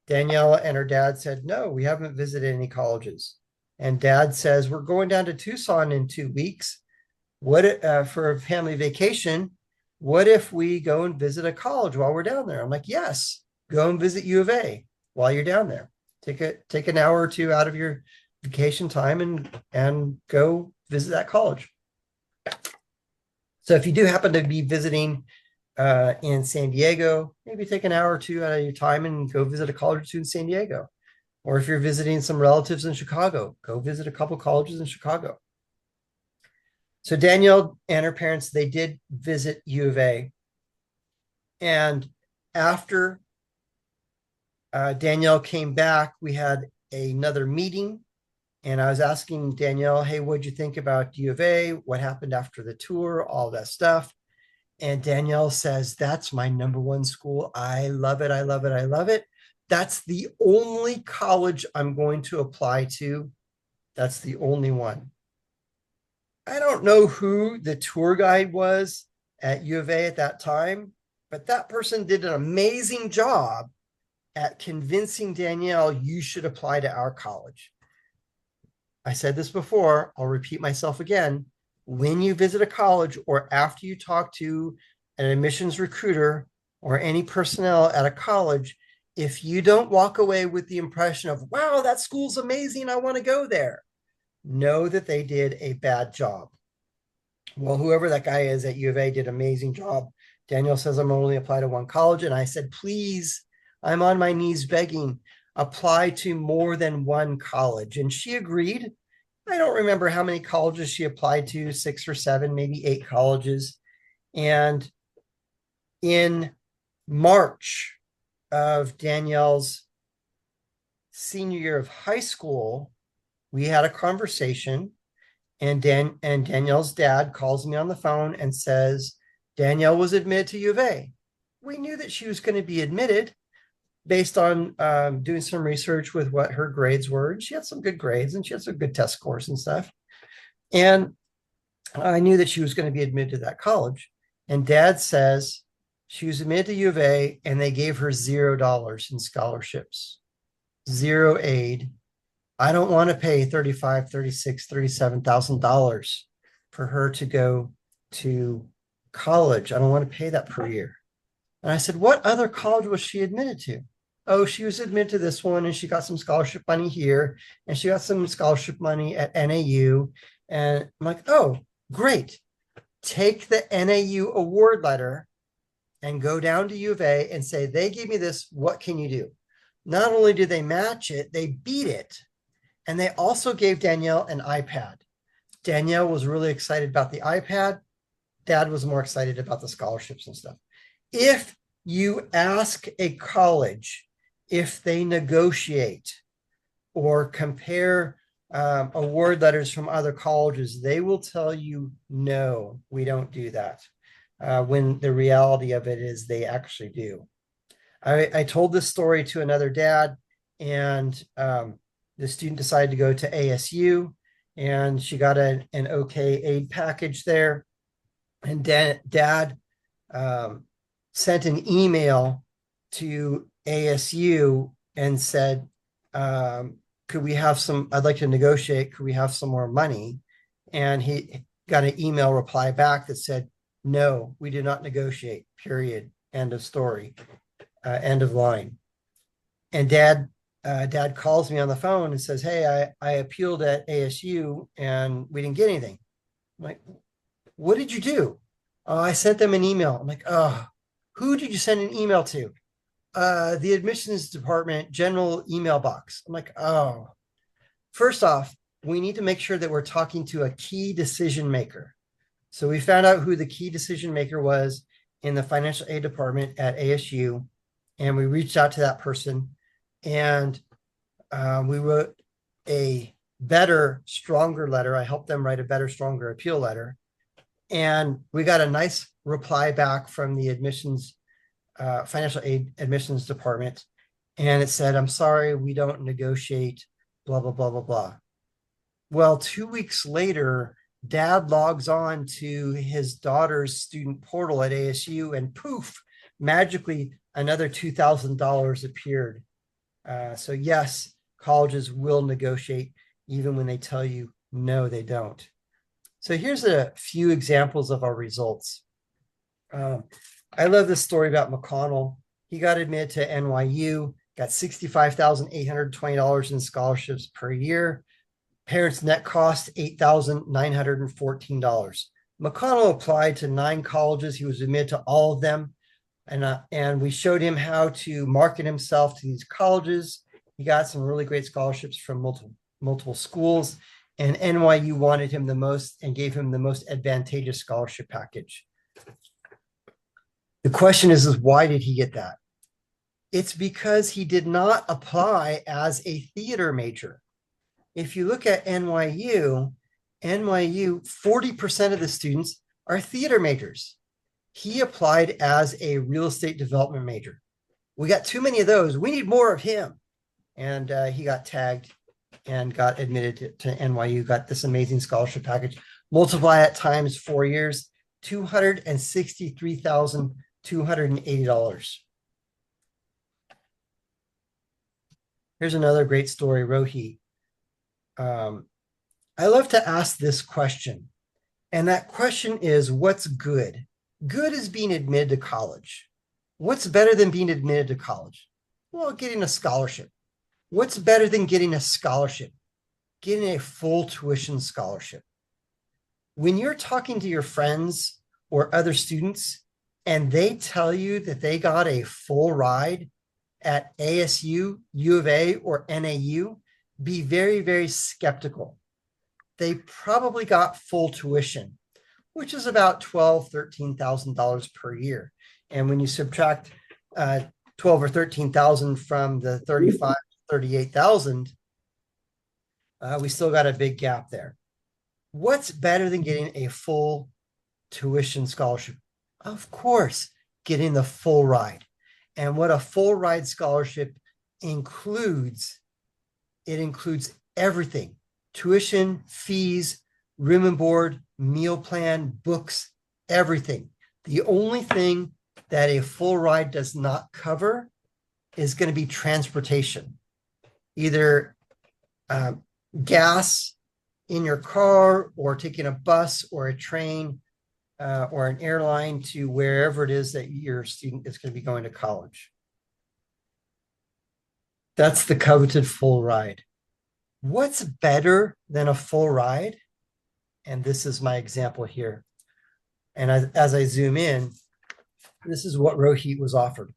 A: Danielle and her dad said, no, we haven't visited any colleges. And dad says, we're going down to Tucson in 2 weeks. What for a family vacation? What if we go and visit a college while we're down there? I'm like, yes, go and visit U of A while you're down there. Take an hour or two out of your vacation time and go visit that college. So if you do happen to be visiting in San Diego, maybe take an hour or two out of your time and go visit a college or two in San Diego. Or if you're visiting some relatives in Chicago, go visit a couple colleges in Chicago. So Danielle and her parents, they did visit U of A. And after Danielle came back, we had another meeting. And I was asking Danielle, hey, what'd you think about U of A? What happened after the tour? All that stuff. And Danielle says, that's my number one school. I love it. I love it. I love it. That's the only college I'm going to apply to. That's the only one. I don't know who the tour guide was at U of A at that time, but that person did an amazing job at convincing Danielle, you should apply to our college. I said this before, I'll repeat myself again. When you visit a college or after you talk to an admissions recruiter or any personnel at a college, if you don't walk away with the impression of, wow, that school's amazing, I want to go there, know that they did a bad job. Well, whoever that guy is at U of A did an amazing job. Danielle says, I'm only apply to one college. And I said, please, I'm on my knees begging, apply to more than one college. And she agreed. I don't remember how many colleges she applied to, 6 or 7, maybe 8 colleges. And in March of Danielle's senior year of high school, we had a conversation, and Danielle's dad calls me on the phone and says, Danielle was admitted to U of A. We knew that she was going to be admitted based on doing some research with what her grades were. And she had some good grades and she had some good test scores and stuff. And I knew that she was going to be admitted to that college. And dad says she was admitted to U of A and they gave her $0 in scholarships, 0 aid. I don't want to pay $35,000, $36,000, $37,000 for her to go to college. I don't want to pay that per year. And I said, what other college was she admitted to? Oh, she was admitted to this one and she got some scholarship money here and she got some scholarship money at NAU. And I'm like, oh, great. Take the NAU award letter and go down to U of A and say, they gave me this, what can you do? Not only did they match it, they beat it. And they also gave Danielle an iPad. Danielle was really excited about the iPad. Dad was more excited about the scholarships and stuff. If you ask a college if they negotiate or compare award letters from other colleges, they will tell you, no, we don't do that. When the reality of it is they actually do. I told this story to another dad, and the student decided to go to ASU, and she got an okay aid package there. And dad sent an email to ASU and said, could we have some, I'd like to negotiate, could we have some more money? And he got an email reply back that said, no, we do not negotiate, period, end of story, end of line. And dad calls me on the phone and says, hey, I appealed at ASU and we didn't get anything. I'm like, what did you do? Oh, I sent them an email. I'm like, oh, who did you send an email to? The admissions department general email box. I'm like, oh, first off, we need to make sure that we're talking to a key decision maker. So we found out who the key decision maker was in the financial aid department at ASU. And we reached out to that person and we wrote a better, stronger letter. I helped them write a better, stronger appeal letter. And we got a nice reply back from the admissions, financial aid admissions department. And it said, I'm sorry, we don't negotiate, blah, blah, blah, blah, blah. Well, 2 weeks later, dad logs on to his daughter's student portal at ASU, and poof, magically another $2,000 appeared. So yes, colleges will negotiate even when they tell you no, they don't. So here's a few examples of our results. I love this story about McConnell. He got admitted to NYU, got $65,820 in scholarships per year. Parents' net cost, $8,914. McConnell applied to 9 colleges. He was admitted to all of them. And we showed him how to market himself to these colleges. He got some really great scholarships from multiple schools. And NYU wanted him the most and gave him the most advantageous scholarship package. The question is why did he get that? It's because he did not apply as a theater major. If you look at NYU, 40% of the students are theater majors. He applied as a real estate development major. We got too many of those. We need more of him. And he got tagged and got admitted to NYU, got this amazing scholarship package. Multiply it times 4 years, $263,280. Here's another great story, Rohi. I love to ask this question, and that question is, what's good? Good is being admitted to college. What's better than being admitted to college? Well, getting a scholarship. What's better than getting a scholarship? Getting a full tuition scholarship. When you're talking to your friends or other students and they tell you that they got a full ride at ASU, U of A, or NAU, be very, very skeptical. They probably got full tuition, which is about $12,000, $13,000 per year. And when you subtract 12 or 13,000 from the 35, 38,000, we still got a big gap there. What's better than getting a full tuition scholarship? Of course, getting the full ride. And what a full ride scholarship includes, it includes everything: tuition, fees, room and board, meal plan, books, everything. The only thing that a full ride does not cover is going to be transportation, either gas in your car or taking a bus or a train or an airline to wherever it is that your student is going to be going to college. That's the coveted full ride. What's better than a full ride? And this is my example here. And as I zoom in, this is what Rohit was offered.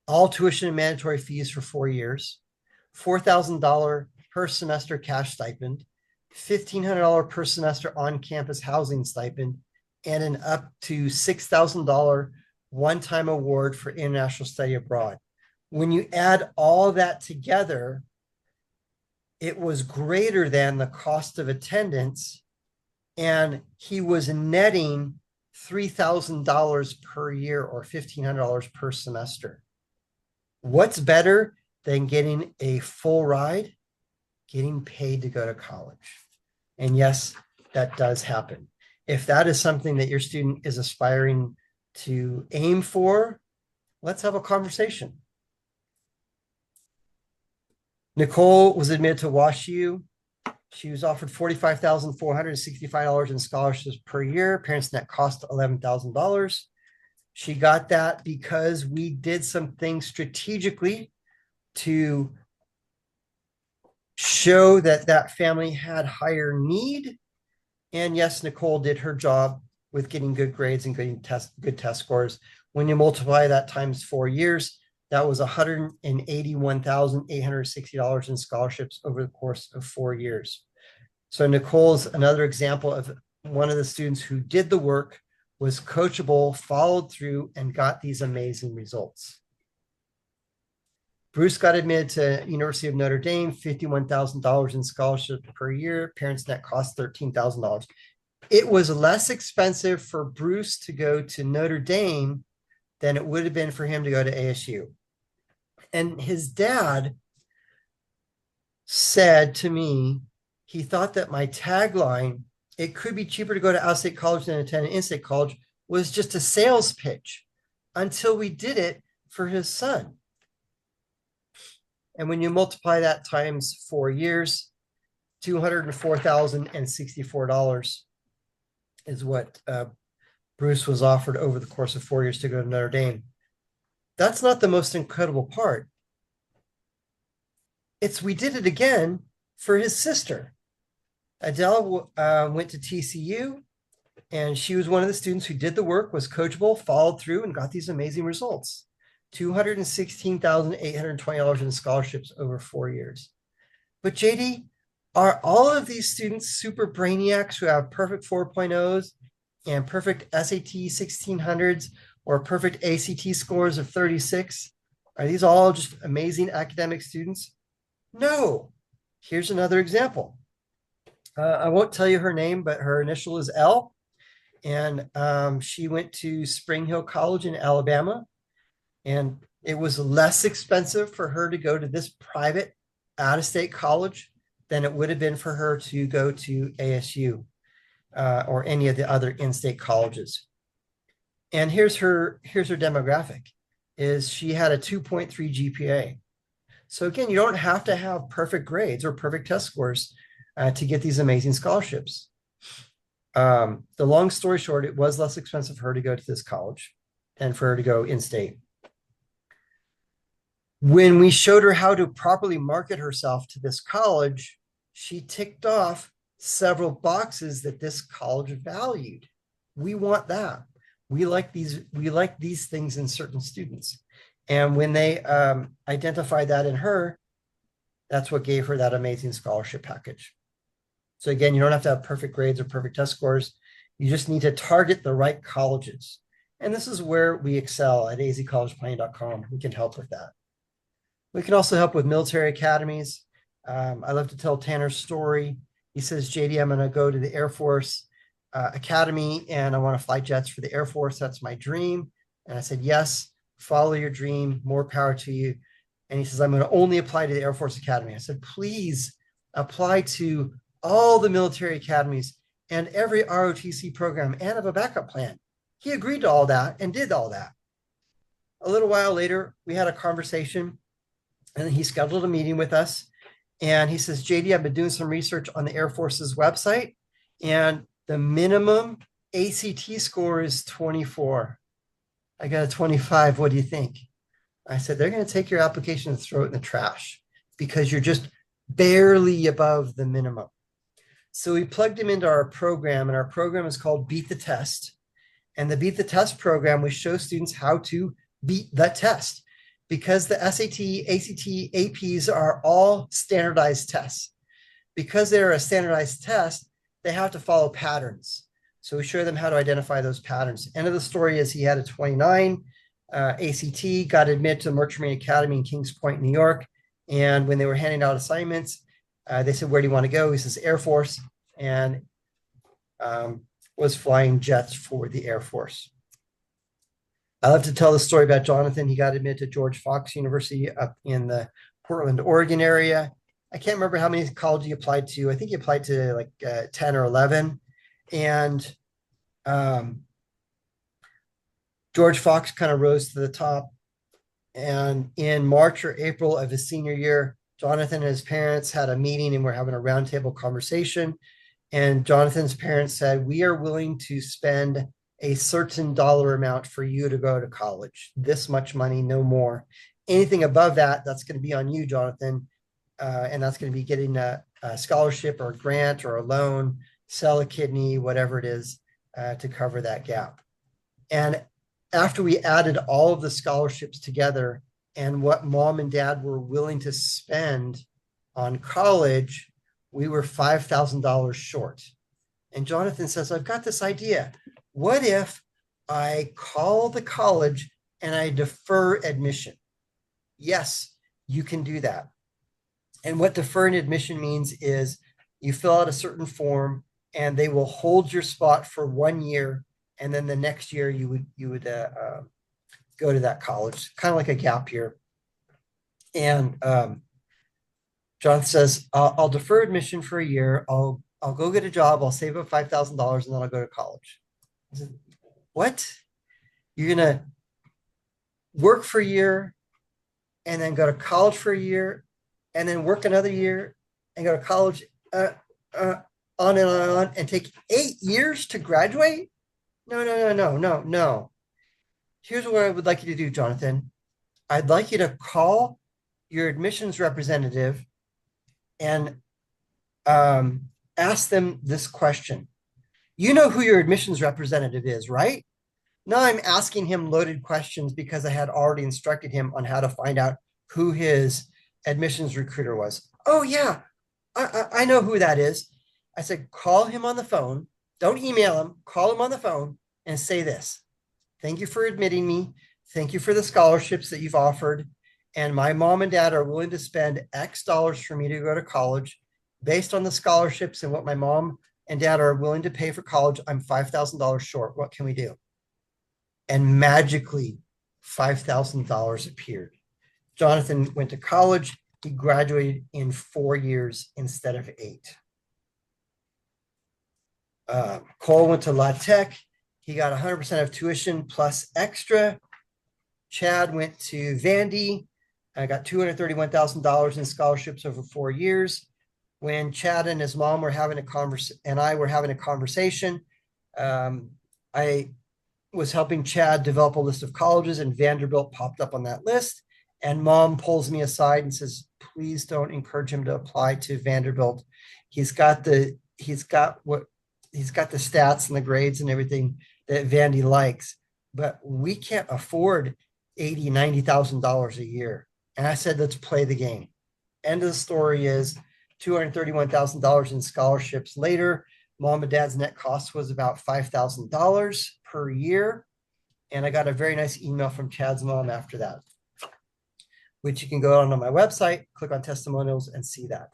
A: All tuition and mandatory fees for 4 years, $4,000 per semester cash stipend, $1,500 per semester on-campus housing stipend, and an up to $6,000 one-time award for international study abroad. When you add all that together, it was greater than the cost of attendance, and he was netting $3,000 per year or $1,500 per semester. What's better than getting a full ride? Getting paid to go to college. And yes, that does happen. If that is something that your student is aspiring to aim for, let's have a conversation. Nicole was admitted to WashU. She was offered $45,465 in scholarships per year. Parents' net cost $11,000. She got that because we did some things strategically to show that that family had higher need. And yes, Nicole did her job with getting good grades and getting good test scores. When you multiply that times 4 years, that was $181,860 in scholarships over the course of 4 years. So Nicole's another example of one of the students who did the work, was coachable, followed through, and got these amazing results. Bruce got admitted to University of Notre Dame, $51,000 in scholarship per year. Parents' net cost $13,000. It was less expensive for Bruce to go to Notre Dame than it would have been for him to go to ASU. And his dad said to me, he thought that my tagline, "It could be cheaper to go to out-state college than attend an in-state college," was just a sales pitch until we did it for his son. And when you multiply that times 4 years, $204,064 is what Bruce was offered over the course of 4 years to go to Notre Dame. That's not the most incredible part. We did it again for his sister. Adele went to TCU, and she was one of the students who did the work, was coachable, followed through, and got these amazing results. $216,820 in scholarships over 4 years. But JD, are all of these students super brainiacs who have perfect 4.0s and perfect SAT 1600s or perfect ACT scores of 36? Are these all just amazing academic students? No. Here's another example. I won't tell you her name, but her initial is L. And she went to Spring Hill College in Alabama. And it was less expensive for her to go to this private out-of-state college than it would have been for her to go to ASU or any of the other in-state colleges. And here's her demographic, is she had a 2.3 GPA. So again, you don't have to have perfect grades or perfect test scores to get these amazing scholarships. The long story short, it was less expensive for her to go to this college than for her to go in-state. When we showed her how to properly market herself to this college, she ticked off several boxes that this college valued. We want that. We like these things in certain students. And when they identified that in her, that's what gave her that amazing scholarship package. So again, you don't have to have perfect grades or perfect test scores. You just need to target the right colleges. And this is where we excel at azcollegeplanning.com. We can help with that. We can also help with military academies. I love to tell Tanner's story. He says, JD, I'm going to go to the Air Force Academy and I want to fly jets for the Air Force. That's my dream. And I said, yes, follow your dream. More power to you. And he says, I'm going to only apply to the Air Force Academy. I said, please apply to all the military academies and every ROTC program and have a backup plan. He agreed to all that and did all that. A little while later, we had a conversation and he scheduled a meeting with us. And he says, JD, I've been doing some research on the Air Force's website, and the minimum ACT score is 24. I got a 25. What do you think? I said, they're going to take your application and throw it in the trash because you're just barely above the minimum. So we plugged him into our program, and our program is called Beat the Test. And the Beat the Test program, we show students how to beat the test. Because the SAT, ACT, APs are all standardized tests. Because they're a standardized test, they have to follow patterns. So we show them how to identify those patterns. End of the story is he had a 29 ACT, got admitted to the Merchant Marine Academy in Kings Point, New York. And when they were handing out assignments, they said, where do you want to go? He says, Air Force, and was flying jets for the Air Force. I love to tell the story about Jonathan. He got admitted to George Fox University up in the Portland, Oregon area. I can't remember how many colleges he applied to. I think he applied to like 10 or 11. And George Fox kind of rose to the top. And in March or April of his senior year, Jonathan and his parents had a meeting and we're having a roundtable conversation. And Jonathan's parents said, we are willing to spend a certain dollar amount for you to go to college, this much money, no more. Anything above that, that's going to be on you, Jonathan. And that's going to be getting a scholarship or a grant or a loan, sell a kidney, whatever it is, to cover that gap. And after we added all of the scholarships together and what mom and dad were willing to spend on college, we were $5,000 short. And Jonathan says, I've got this idea. What if I call the college and I defer admission? Yes, you can do that. And what deferred admission means is you fill out a certain form and they will hold your spot for 1 year. And then the next year you would go to that college, kind of like a gap year. And John says, I'll defer admission for a year. I'll go get a job. I'll save up $5,000 and then I'll go to college. I said, what? You're going to work for a year and then go to college for a year and then work another year and go to college on and on and take 8 years to graduate? No. Here's what I would like you to do, Jonathan. I'd like you to call your admissions representative and ask them this question. You know who your admissions representative is, right? No, I'm asking him loaded questions because I had already instructed him on how to find out who his admissions recruiter was. Oh, yeah, I know who that is. I said, call him on the phone. Don't email him. Call him on the phone and say this. Thank you for admitting me. Thank you for the scholarships that you've offered. And my mom and dad are willing to spend X dollars for me to go to college. Based on the scholarships and what my mom and dad are willing to pay for college, I'm $5,000 short. What can we do? And magically, $5,000 appeared. Jonathan went to college. He graduated in 4 years instead of 8. Cole went to La Tech. He got 100% of tuition plus extra. Chad went to Vandy. I got $231,000 in scholarships over 4 years. When Chad and his mom were having a conversation, I was helping Chad develop a list of colleges, and Vanderbilt popped up on that list. And mom pulls me aside and says, please don't encourage him to apply to Vanderbilt. He's got the stats and the grades and everything that Vandy likes, but we can't afford $80,000, $90,000 a year. And I said, let's play the game. End of the story is $231,000 in scholarships later. Mom and dad's net cost was about $5,000 per year. And I got a very nice email from Chad's mom after that, which you can go on my website, click on testimonials and see that.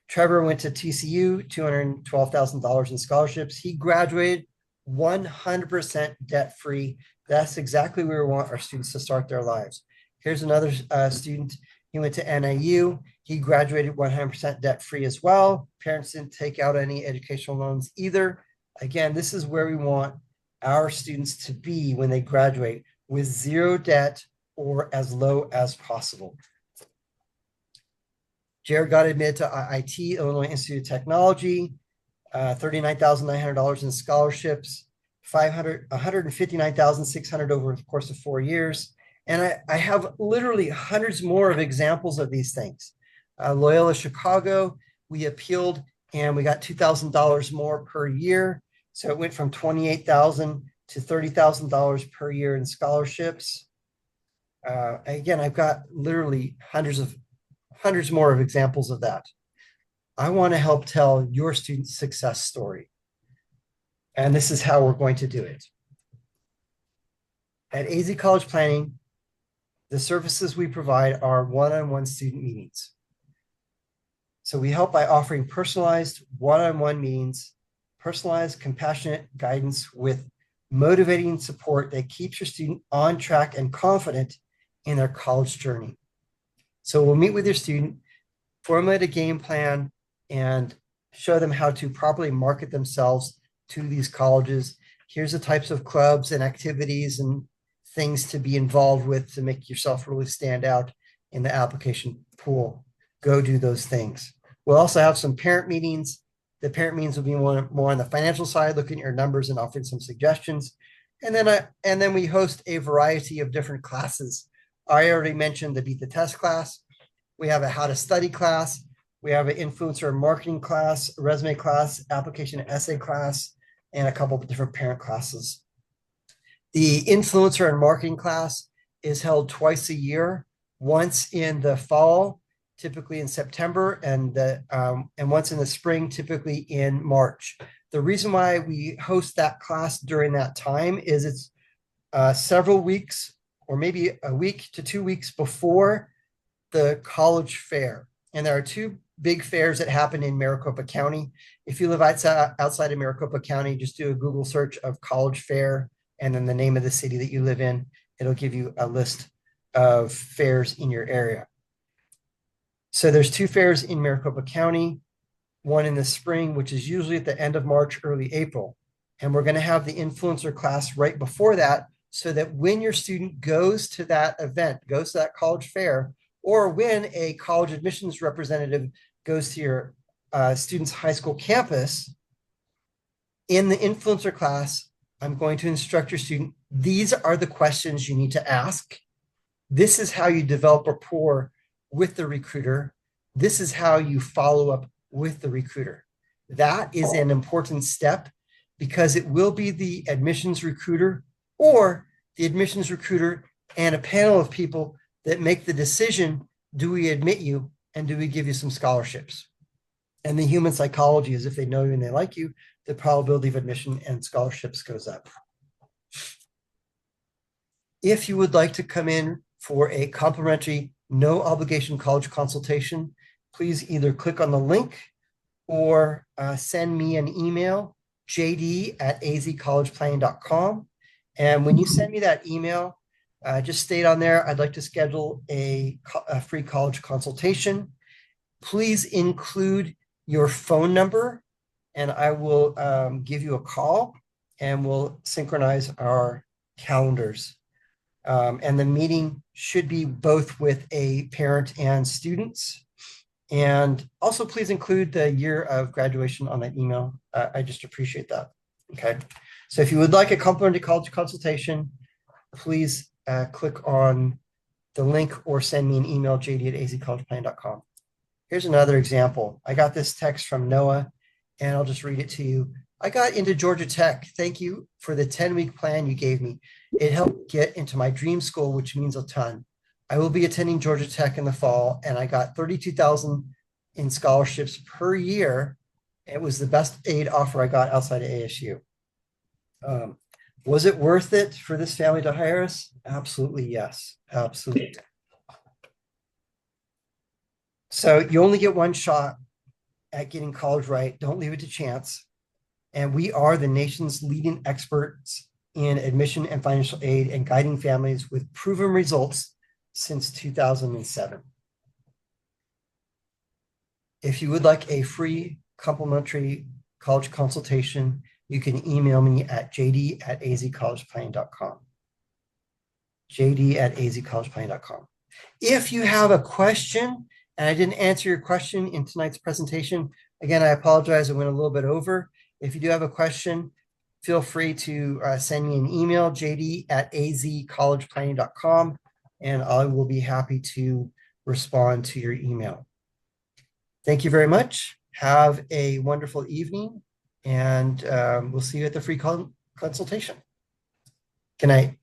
A: Trevor went to TCU, $212,000 in scholarships. He graduated 100% debt-free. That's exactly where we want our students to start their lives. Here's another student. He went to NIU. He graduated 100% debt-free as well. Parents didn't take out any educational loans either. Again, this is where we want our students to be when they graduate, with zero debt or as low as possible. Jared got admitted to IIT, Illinois Institute of Technology, $39,900 in scholarships, $159,600 over the course of 4 years. And I have literally hundreds more of examples of these things. Loyola Chicago, we appealed and we got $2,000 more per year. So it went from $28,000 to $30,000 per year in scholarships. Again, I've got literally hundreds more of examples of that. I want to help tell your student success story. And this is how we're going to do it. At AZ College Planning, the services we provide are one-on-one student meetings. So we help by offering personalized one-on-one meetings, personalized, compassionate guidance with motivating support that keeps your student on track and confident in their college journey. So we'll meet with your student, formulate a game plan, and show them how to properly market themselves to these colleges. Here's the types of clubs and activities and things to be involved with to make yourself really stand out in the application pool. Go do those things. We'll also have some parent meetings. The parent meetings will be more on the financial side, looking at your numbers and offering some suggestions. And then we host a variety of different classes. I already mentioned the Beat the Test class. We have a How to Study class. We have an influencer marketing class, a resume class, application essay class, and a couple of different parent classes. The influencer and marketing class is held twice a year, once in the fall, typically in September, and once in the spring, typically in March. The reason why we host that class during that time is it's several weeks or maybe a week to 2 weeks before the college fair. And there are two big fairs that happen in Maricopa County. If you live outside of Maricopa County, just do a Google search of college fair and then the name of the city that you live in. It'll give you a list of fairs in your area. So there's two fairs in Maricopa County, one in the spring, which is usually at the end of March, early April. And we're going to have the influencer class right before that, so that when your student goes to that event, goes to that college fair, or when a college admissions representative goes to your student's high school campus, in the influencer class, I'm going to instruct your student, these are the questions you need to ask. This is how you develop rapport with the recruiter. This is how you follow up with the recruiter. That is an important step, because it will be the admissions recruiter or the admissions recruiter and a panel of people that make the decision, do we admit you and do we give you some scholarships? And the human psychology is, if they know you and they like you, the probability of admission and scholarships goes up. If you would like to come in for a complimentary, no obligation college consultation, please either click on the link or send me an email, jd@azcollegeplanning.com. And when you send me that email, just state on there, I'd like to schedule a free college consultation. Please include your phone number, and I will give you a call, and we'll synchronize our calendars. And the meeting should be both with a parent and students. And also, please include the year of graduation on that email. I just appreciate that. Okay. So if you would like a complimentary college consultation, please click on the link or send me an email, jd@azcollegeplanning.com. Here's another example. I got this text from Noah, and I'll just read it to you. I got into Georgia Tech. Thank you for the 10-week plan you gave me. It helped get into my dream school, which means a ton. I will be attending Georgia Tech in the fall, and I got $32,000 in scholarships per year. It was the best aid offer I got outside of ASU. Was it worth it for this family to hire us? Absolutely, yes. Absolutely. So you only get one shot at getting college right. Don't leave it to chance. And we are the nation's leading experts in admission and financial aid and guiding families with proven results since 2007. If you would like a free complimentary college consultation, you can email me at jd@azcollegeplanning.com. jd@azcollegeplanning.com. If you have a question and I didn't answer your question in tonight's presentation, again, I apologize. I went a little bit over. If you do have a question, feel free to send me an email, jd@azcollegeplanning.com, and I will be happy to respond to your email. Thank you very much. Have a wonderful evening, and we'll see you at the free consultation. Good night.